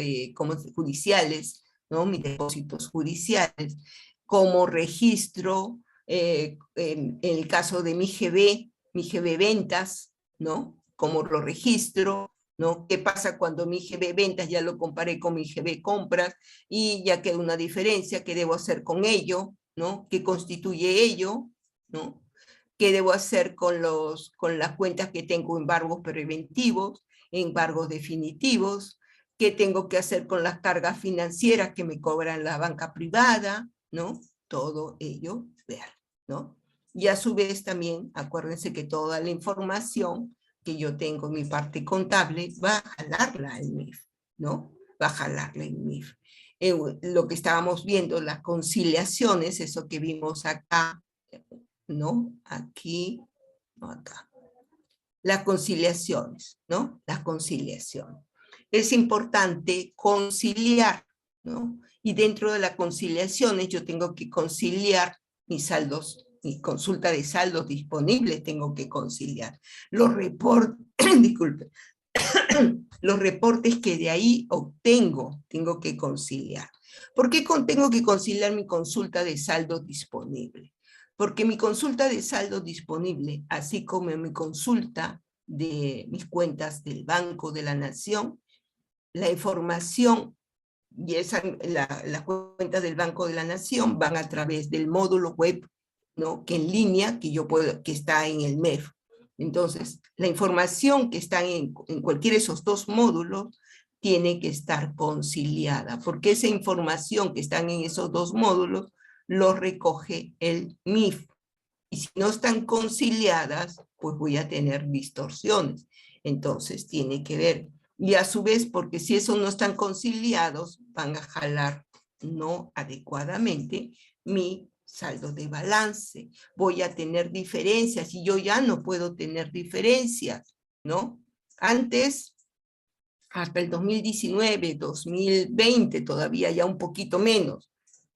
judiciales, ¿no? Mis depósitos judiciales, como registro, en el caso de mi GB Ventas, ¿no? Como lo registro, ¿no? ¿Qué pasa cuando mi GB Ventas ya lo comparé con mi GB Compras y ya queda una diferencia? ¿Qué debo hacer con ello? ¿No? ¿Qué constituye ello? ¿No? ¿Qué debo hacer con las cuentas que tengo embargos preventivos, embargos definitivos? ¿Qué tengo que hacer con las cargas financieras que me cobran la banca privada? ¿No? Todo ello, ver, ¿no? Y a su vez también, acuérdense que toda la información que yo tengo en mi parte contable va a jalarla al MIF, ¿no? Va a jalarla el MIF. Lo que estábamos viendo, las conciliaciones, eso que vimos acá, ¿no? Aquí, no acá. Las conciliaciones, ¿no? Las conciliaciones. Es importante conciliar, ¿no? Y dentro de las conciliaciones yo tengo que conciliar mis saldos, mi consulta de saldos disponibles tengo que conciliar. Los reportes, disculpe, los reportes que de ahí obtengo, tengo que conciliar. ¿Por qué tengo que conciliar mi consulta de saldo disponible? Porque mi consulta de saldo disponible, así como mi consulta de mis cuentas del Banco de la Nación, la información y las cuentas del Banco de la Nación van a través del módulo web, ¿no? Que en línea, que está en el MEF. Entonces, la información que está en cualquiera de esos dos módulos tiene que estar conciliada, porque esa información que están en esos dos módulos lo recoge el MIF. Y si no están conciliadas, pues voy a tener distorsiones. Entonces, tiene que ver. Y a su vez, porque si esos no están conciliados, van a jalar no adecuadamente mi saldo de balance. Voy a tener diferencias y yo ya no puedo tener diferencias, ¿no? Antes, hasta el 2019, 2020, todavía ya un poquito menos,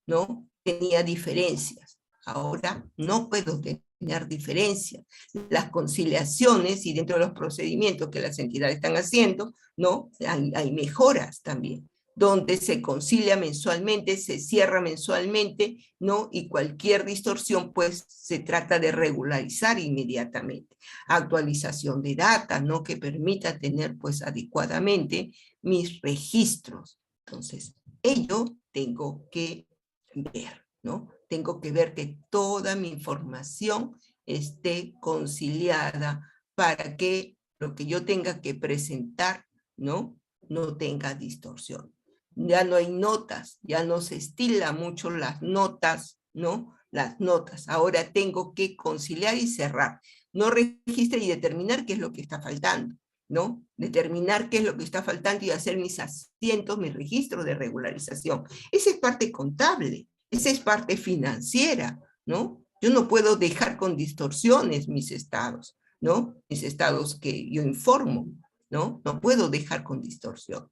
¿no? Tenía diferencias. Ahora no puedo tener diferencias. Las conciliaciones y dentro de los procedimientos que las entidades están haciendo, ¿no? Hay mejoras también, donde se concilia mensualmente, se cierra mensualmente, ¿no? Y cualquier distorsión, pues, se trata de regularizar inmediatamente. Actualización de data, ¿no? Que permita tener, pues, adecuadamente mis registros. Entonces, ello tengo que ver, ¿no? Tengo que ver que toda mi información esté conciliada para que lo que yo tenga que presentar, ¿no? No tenga distorsión. Ya no hay notas, ya no se estila mucho las notas, ¿no? Las notas. Ahora tengo que conciliar y cerrar. No registrar y determinar qué es lo que está faltando, ¿no? Determinar qué es lo que está faltando y hacer mis asientos, mis registros de regularización. Esa es parte contable, esa es parte financiera, ¿no? Yo no puedo dejar con distorsiones mis estados, ¿no? Mis estados que yo informo, ¿no? No puedo dejar con distorsión.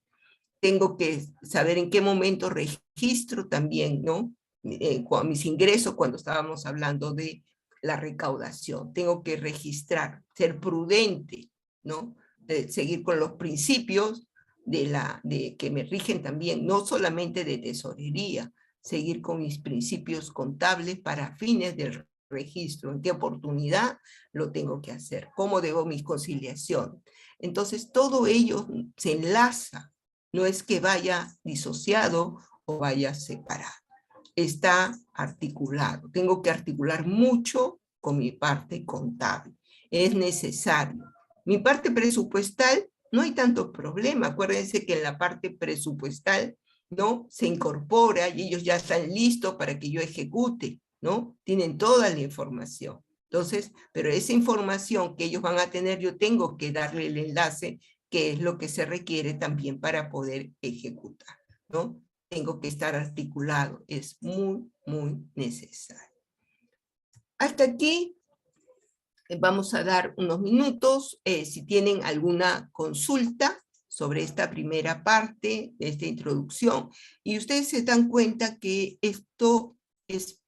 Tengo que saber en qué momento registro también, ¿no? Mis ingresos, cuando estábamos hablando de la recaudación. Tengo que registrar, ser prudente, ¿no? Seguir con los principios que me rigen también, no solamente de tesorería, seguir con mis principios contables para fines del registro, en qué oportunidad lo tengo que hacer, cómo debo mis conciliaciones. Entonces, todo ello se enlaza, no es que vaya disociado o vaya separado. Está articulado. Tengo que articular mucho con mi parte contable. Es necesario. Mi parte presupuestal, no hay tanto problema. Acuérdense que en la parte presupuestal, ¿no? Se incorpora y ellos ya están listos para que yo ejecute, ¿no? Tienen toda la información. Entonces, pero esa información que ellos van a tener, yo tengo que darle el enlace, que es lo que se requiere también para poder ejecutar, ¿no? Tengo que estar articulado, es muy, muy necesario. Hasta aquí vamos a dar unos minutos, si tienen alguna consulta sobre esta primera parte de esta introducción, y ustedes se dan cuenta que esto es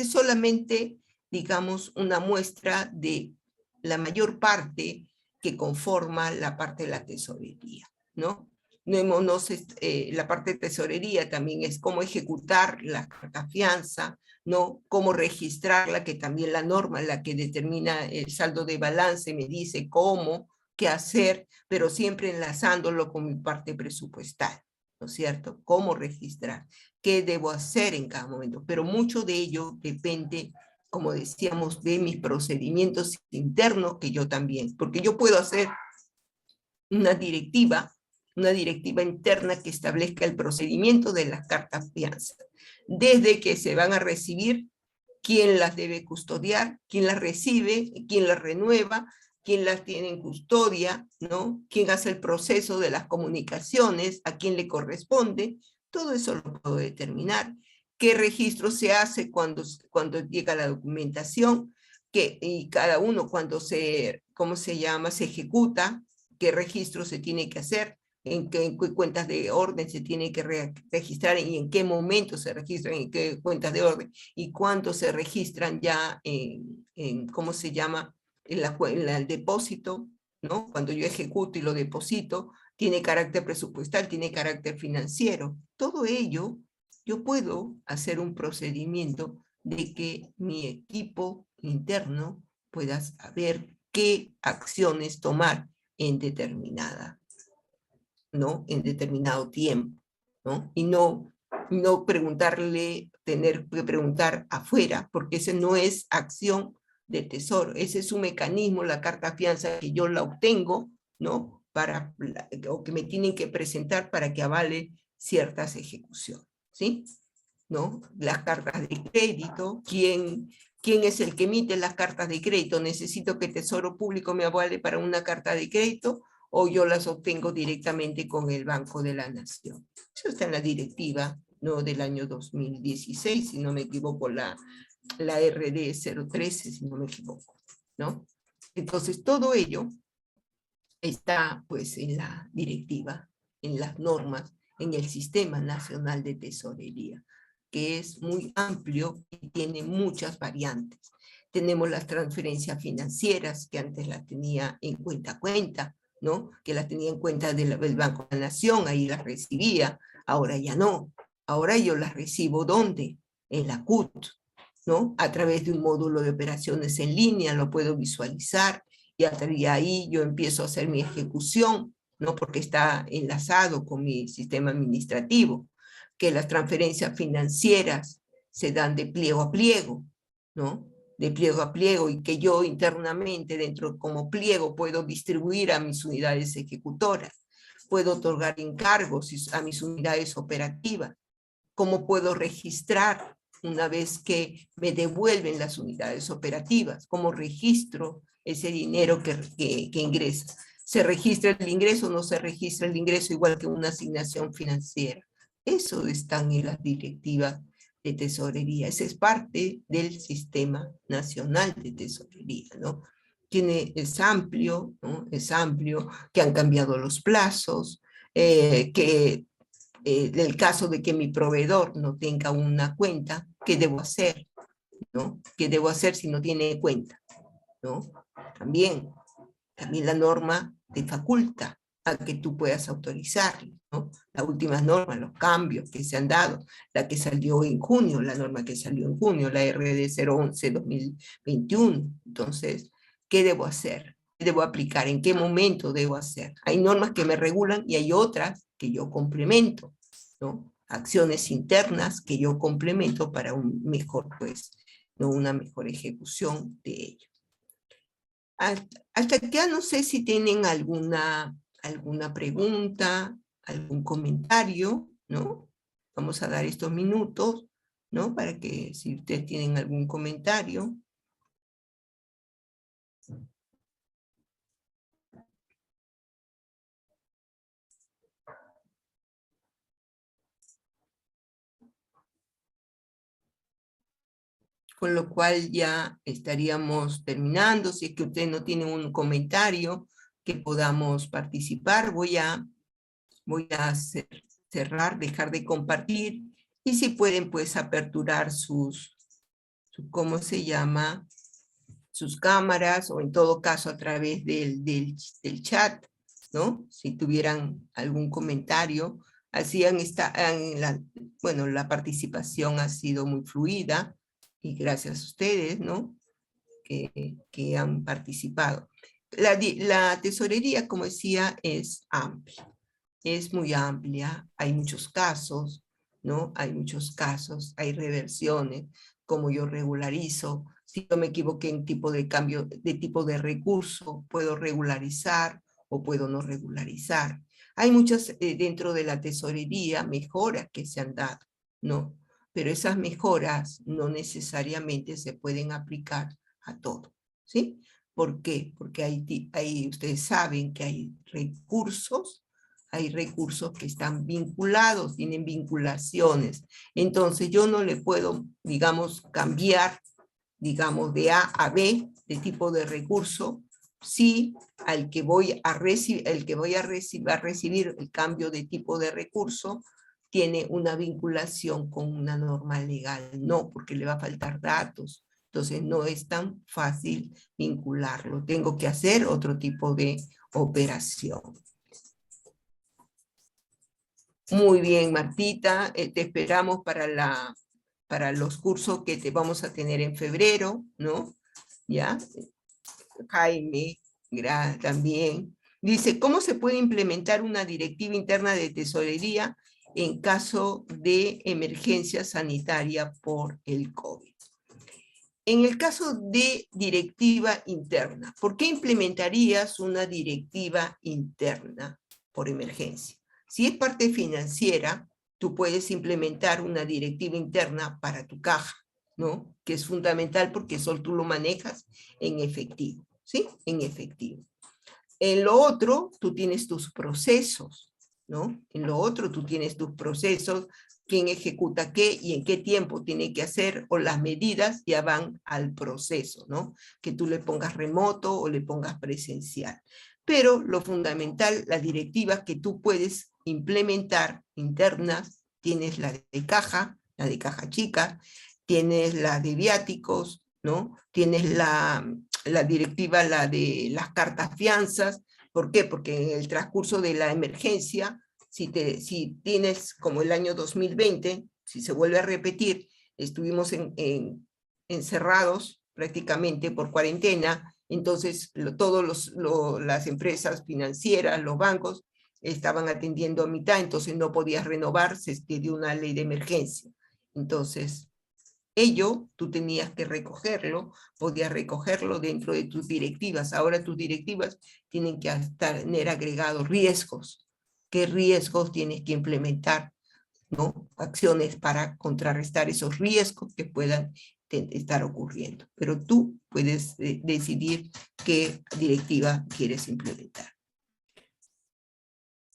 solamente, digamos, una muestra de la mayor parte que conforma la parte de la tesorería, ¿no? La parte de tesorería también es cómo ejecutar la carta fianza, ¿no? Cómo registrarla, que también la norma, la que determina el saldo de balance, me dice cómo, qué hacer, pero siempre enlazándolo con mi parte presupuestal, ¿no es cierto? Cómo registrar, qué debo hacer en cada momento, pero mucho de ello depende, como decíamos, de mis procedimientos internos, que yo también, porque yo puedo hacer una directiva interna que establezca el procedimiento de las cartas fianza, desde que se van a recibir, quién las debe custodiar, quién las recibe, quién las renueva, quién las tiene en custodia, ¿no? Quién hace el proceso de las comunicaciones, a quién le corresponde, todo eso lo puedo determinar. ¿Qué registro se hace cuando llega la documentación? Y cada uno cuando ¿cómo se llama? Se ejecuta, qué registro se tiene que hacer, en qué cuentas de orden se tiene que registrar y en qué momento se registran, en qué cuentas de orden y cuánto se registran ya ¿cómo se llama? En el depósito, ¿no? Cuando yo ejecuto y lo deposito, tiene carácter presupuestal, tiene carácter financiero. Todo ello, yo puedo hacer un procedimiento de que mi equipo interno pueda saber qué acciones tomar en determinado tiempo, ¿no? Y no tener que preguntar afuera, porque ese no es acción de tesoro, ese es un mecanismo, la carta fianza que yo la obtengo, ¿no? O que me tienen que presentar para que avale ciertas ejecuciones, ¿sí? ¿No? Las cartas de crédito, ¿quién es el que emite las cartas de crédito? ¿Necesito que Tesoro Público me avale para una carta de crédito o yo las obtengo directamente con el Banco de la Nación? Eso está en la directiva, ¿no? Del año 2016, si no me equivoco, la RD 013, si no me equivoco, ¿no? Entonces, todo ello está, pues, en la directiva, en las normas, en el Sistema Nacional de Tesorería, que es muy amplio y tiene muchas variantes. Tenemos las transferencias financieras, que antes las tenía en cuenta a cuenta, ¿no? Que las tenía en cuenta del Banco de la Nación, ahí las recibía, ahora ya no. Ahora yo las recibo, ¿dónde? En la CUT, ¿no? A través de un módulo de operaciones en línea, lo puedo visualizar, y ahí yo empiezo a hacer mi ejecución, ¿no? Porque está enlazado con mi sistema administrativo, que las transferencias financieras se dan de pliego a pliego, ¿no? De pliego a pliego, y que yo internamente dentro como pliego puedo distribuir a mis unidades ejecutoras, puedo otorgar encargos a mis unidades operativas, cómo puedo registrar una vez que me devuelven las unidades operativas, cómo registro ese dinero que ingresa. ¿Se registra el ingreso o no se registra el ingreso igual que una asignación financiera? Eso está en las directivas de tesorería. Esa es parte del Sistema Nacional de Tesorería, ¿no? Es amplio, ¿no? Es amplio, que han cambiado los plazos, que del caso de que mi proveedor no tenga una cuenta, ¿qué debo hacer? ¿No? ¿Qué debo hacer si no tiene cuenta? ¿No? También la norma te faculta, a que tú puedas autorizarlo, ¿no? Las últimas normas, los cambios que se han dado, la que salió en junio, la norma que salió en junio, la RD 011-2021. Entonces, ¿qué debo hacer? ¿Qué debo aplicar? ¿En qué momento debo hacer? Hay normas que me regulan y hay otras que yo complemento, ¿no? Acciones internas que yo complemento para un mejor, pues, ¿no? Una mejor ejecución de ello. Hasta acá no sé si tienen alguna pregunta, algún comentario, ¿no? Vamos a dar estos minutos, ¿no? Para que si ustedes tienen algún comentario. Con lo cual ya estaríamos terminando. Si es que ustedes no tienen un comentario que podamos participar, voy a cerrar, dejar de compartir, y si pueden, pues, aperturar ¿cómo se llama? Sus cámaras, o en todo caso a través del chat, ¿no? Si tuvieran algún comentario. Así bueno, la participación ha sido muy fluida, y gracias a ustedes, ¿no? Que han participado. La tesorería, como decía, es amplia. Es muy amplia, hay muchos casos, ¿no? Hay muchos casos, hay reversiones, como yo regularizo. Si yo me equivoqué en tipo de cambio, de tipo de recurso, puedo regularizar o puedo no regularizar. Hay muchas dentro de la tesorería mejoras que se han dado, ¿no? Pero esas mejoras no necesariamente se pueden aplicar a todo, ¿sí? ¿Por qué? Porque ustedes saben que hay recursos que están vinculados, tienen vinculaciones. Entonces yo no le puedo, digamos, cambiar, digamos, de A a B de tipo de recurso, si al que voy a recibir el cambio de tipo de recurso tiene una vinculación con una norma legal. No, porque le va a faltar datos. Entonces no es tan fácil vincularlo. Tengo que hacer otro tipo de operación. Muy bien, Martita, te esperamos para los cursos que te vamos a tener en febrero, ¿no? ¿Ya? Jaime, también. Dice, ¿cómo se puede implementar una directiva interna de tesorería en caso de emergencia sanitaria por el COVID? En el caso de directiva interna, ¿por qué implementarías una directiva interna por emergencia? Si es parte financiera, tú puedes implementar una directiva interna para tu caja, ¿no? Que es fundamental porque solo tú lo manejas en efectivo, ¿sí? En efectivo. En lo otro, tú tienes tus procesos, ¿no? En lo otro, tú tienes tus procesos, quién ejecuta qué y en qué tiempo tiene que hacer, o las medidas ya van al proceso, ¿no? Que tú le pongas remoto o le pongas presencial. Pero lo fundamental, las directivas que tú puedes implementar internas, tienes la de caja chica, tienes la de viáticos, ¿no? Tienes la directiva, la de las cartas fianzas. ¿Por qué? Porque en el transcurso de la emergencia, si tienes como el año 2020, si se vuelve a repetir, estuvimos encerrados prácticamente por cuarentena, entonces todas las empresas financieras, los bancos, estaban atendiendo a mitad, entonces no podías renovar, se dio una ley de emergencia. Entonces, tú tenías que recogerlo, podías recogerlo dentro de tus directivas. Ahora tus directivas tienen que tener agregados riesgos. ¿Qué riesgos tienes que implementar? ¿No? Acciones para contrarrestar esos riesgos que puedan estar ocurriendo. Pero tú puedes decidir qué directiva quieres implementar.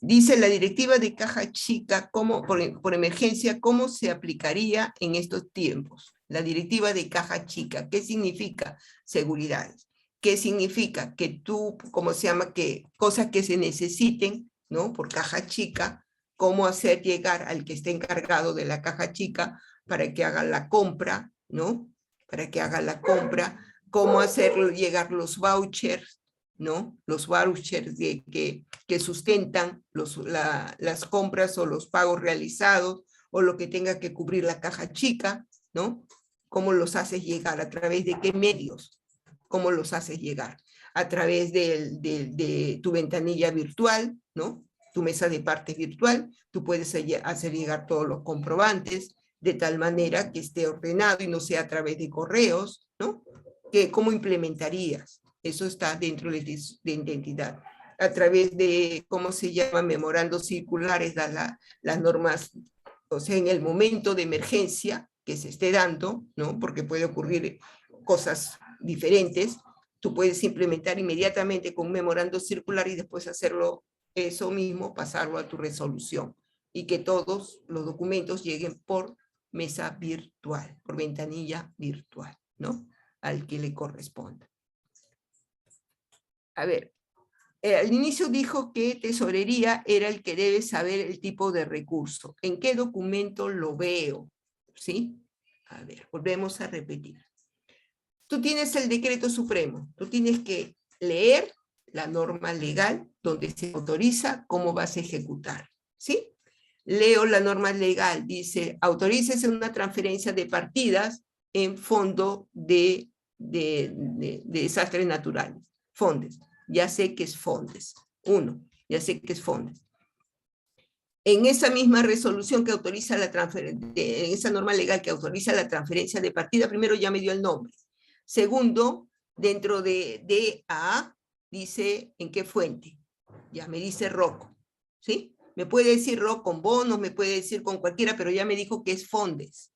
Dice la directiva de caja chica, por emergencia, ¿cómo se aplicaría en estos tiempos? La directiva de caja chica, ¿qué significa? Seguridades. ¿Qué significa? Que tú, ¿cómo se llama? Que cosas que se necesiten, ¿no? Por caja chica, ¿cómo hacer llegar al que esté encargado de la caja chica para que haga la compra, ¿no? Para que haga la compra, ¿cómo hacer llegar los vouchers, ¿no? Los vouchers que sustentan las compras o los pagos realizados, o lo que tenga que cubrir la caja chica, ¿no? ¿Cómo los haces llegar? ¿A través de qué medios? ¿Cómo los haces llegar? A través de tu ventanilla virtual, ¿no? Tu mesa de partes virtual, tú puedes hacer llegar todos los comprobantes de tal manera que esté ordenado y no sea a través de correos, ¿no? ¿Cómo implementarías? Eso está dentro de identidad. A través de, ¿cómo se llama? Memorandos circulares, las normas, o sea, en el momento de emergencia que se esté dando, ¿no? Porque puede ocurrir cosas diferentes, tú puedes implementar inmediatamente con un memorando circular y después hacerlo eso mismo, pasarlo a tu resolución y que todos los documentos lleguen por mesa virtual, por ventanilla virtual, ¿no? Al que le corresponda. A ver, al inicio dijo que tesorería era el que debe saber el tipo de recurso. ¿En qué documento lo veo? ¿Sí? A ver, volvemos a repetir. Tú tienes el decreto supremo, tú tienes que leer la norma legal donde se autoriza cómo vas a ejecutar, ¿sí? Leo la norma legal, dice, autorícese una transferencia de partidas en fondo de desastres naturales, fondes. Ya sé que es fondes. Ya sé que es fondes. En esa misma resolución que autoriza la transferencia, en esa norma legal que autoriza la transferencia de partida, primero ya me dio el nombre. Segundo, dentro de DA, dice en qué fuente. Ya me dice ROC, ¿sí? Me puede decir ROC con bonos, me puede decir con cualquiera, pero ya me dijo que es fondes.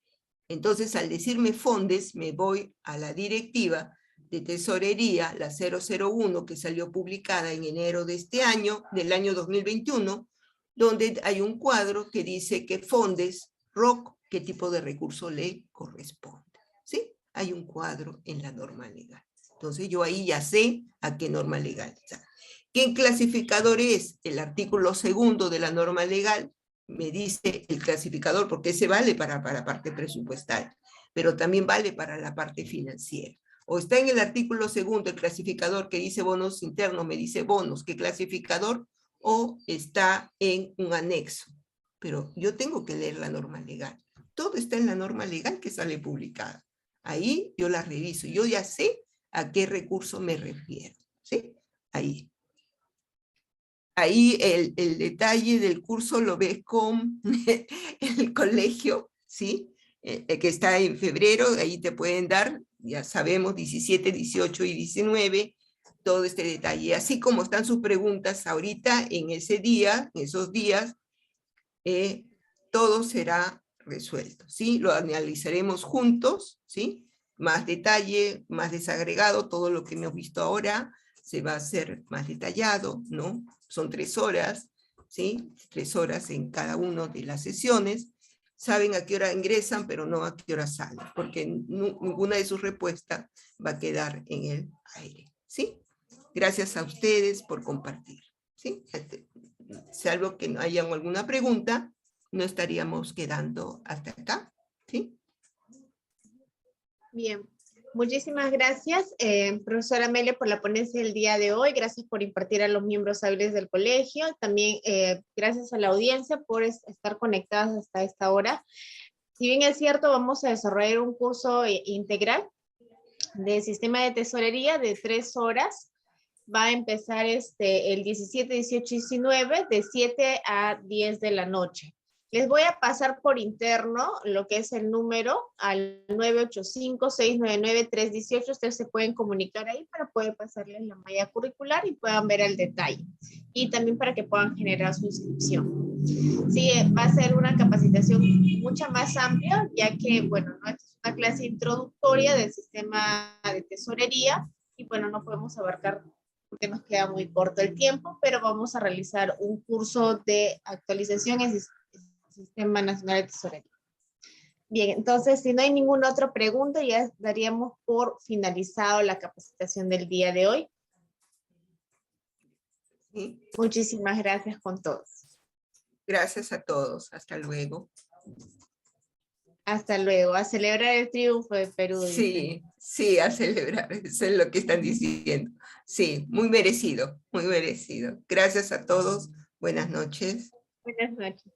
Entonces, al decirme fondes, me voy a la directiva de tesorería, la 001, que salió publicada en enero de este año, del año 2021, donde hay un cuadro que dice que fondes, ROC, qué tipo de recurso le corresponde, ¿sí? Hay un cuadro en la norma legal. Entonces yo ahí ya sé a qué norma legal está. ¿Qué clasificador es? El artículo 2 de la norma legal me dice el clasificador, porque ese vale para la parte presupuestal, pero también vale para la parte financiera. O está en el artículo 2 el clasificador que dice bonos internos, me dice bonos, ¿qué clasificador? O está en un anexo. Pero yo tengo que leer la norma legal. Todo está en la norma legal que sale publicada. Ahí yo la reviso, yo ya sé a qué recurso me refiero, ¿sí? Ahí. Ahí el detalle del curso lo ves con el colegio, ¿sí? Que está en febrero, ahí te pueden dar, ya sabemos, 17, 18 y 19, todo este detalle. Así como están sus preguntas ahorita, en ese día, en esos días, todo será resuelto, ¿sí? Lo analizaremos juntos, ¿sí? Más detalle, más desagregado, todo lo que hemos visto ahora se va a hacer más detallado, ¿no? Son 3 horas, ¿sí? 3 horas en cada una de las sesiones. Saben a qué hora ingresan, pero no a qué hora salen, porque ninguna de sus respuestas va a quedar en el aire, ¿sí? Gracias a ustedes por compartir, ¿sí? Salvo que no haya alguna pregunta, no estaríamos quedando hasta acá, ¿sí? Bien, muchísimas gracias, profesora Amelia, por la ponencia del día de hoy. Gracias por impartir a los miembros hábiles del colegio. También gracias a la audiencia por estar conectadas hasta esta hora. Si bien es cierto, vamos a desarrollar un curso integral de sistema de tesorería de 3 horas. Va a empezar el 17, 18 y 19 de 7 a 10 de la noche. Les voy a pasar por interno lo que es el número al 985-699-318. Ustedes se pueden comunicar ahí para poder pasarles la malla curricular y puedan ver el detalle. Y también para que puedan generar su inscripción. Sí, va a ser una capacitación mucha más amplia, ya que, bueno, ¿no? Esta es una clase introductoria del sistema de tesorería y, bueno, no podemos abarcar porque nos queda muy corto el tiempo, pero vamos a realizar un curso de actualización en el Sistema Nacional de Tesorería. Bien, entonces, si no hay ninguna otra pregunta, ya daríamos por finalizado la capacitación del día de hoy. ¿Sí? Muchísimas gracias con todos. Gracias a todos. Hasta luego. Hasta luego, a celebrar el triunfo de Perú. dicen. Sí, sí, a celebrar, eso es lo que están diciendo. Sí, muy merecido, muy merecido. Gracias a todos, buenas noches. Buenas noches.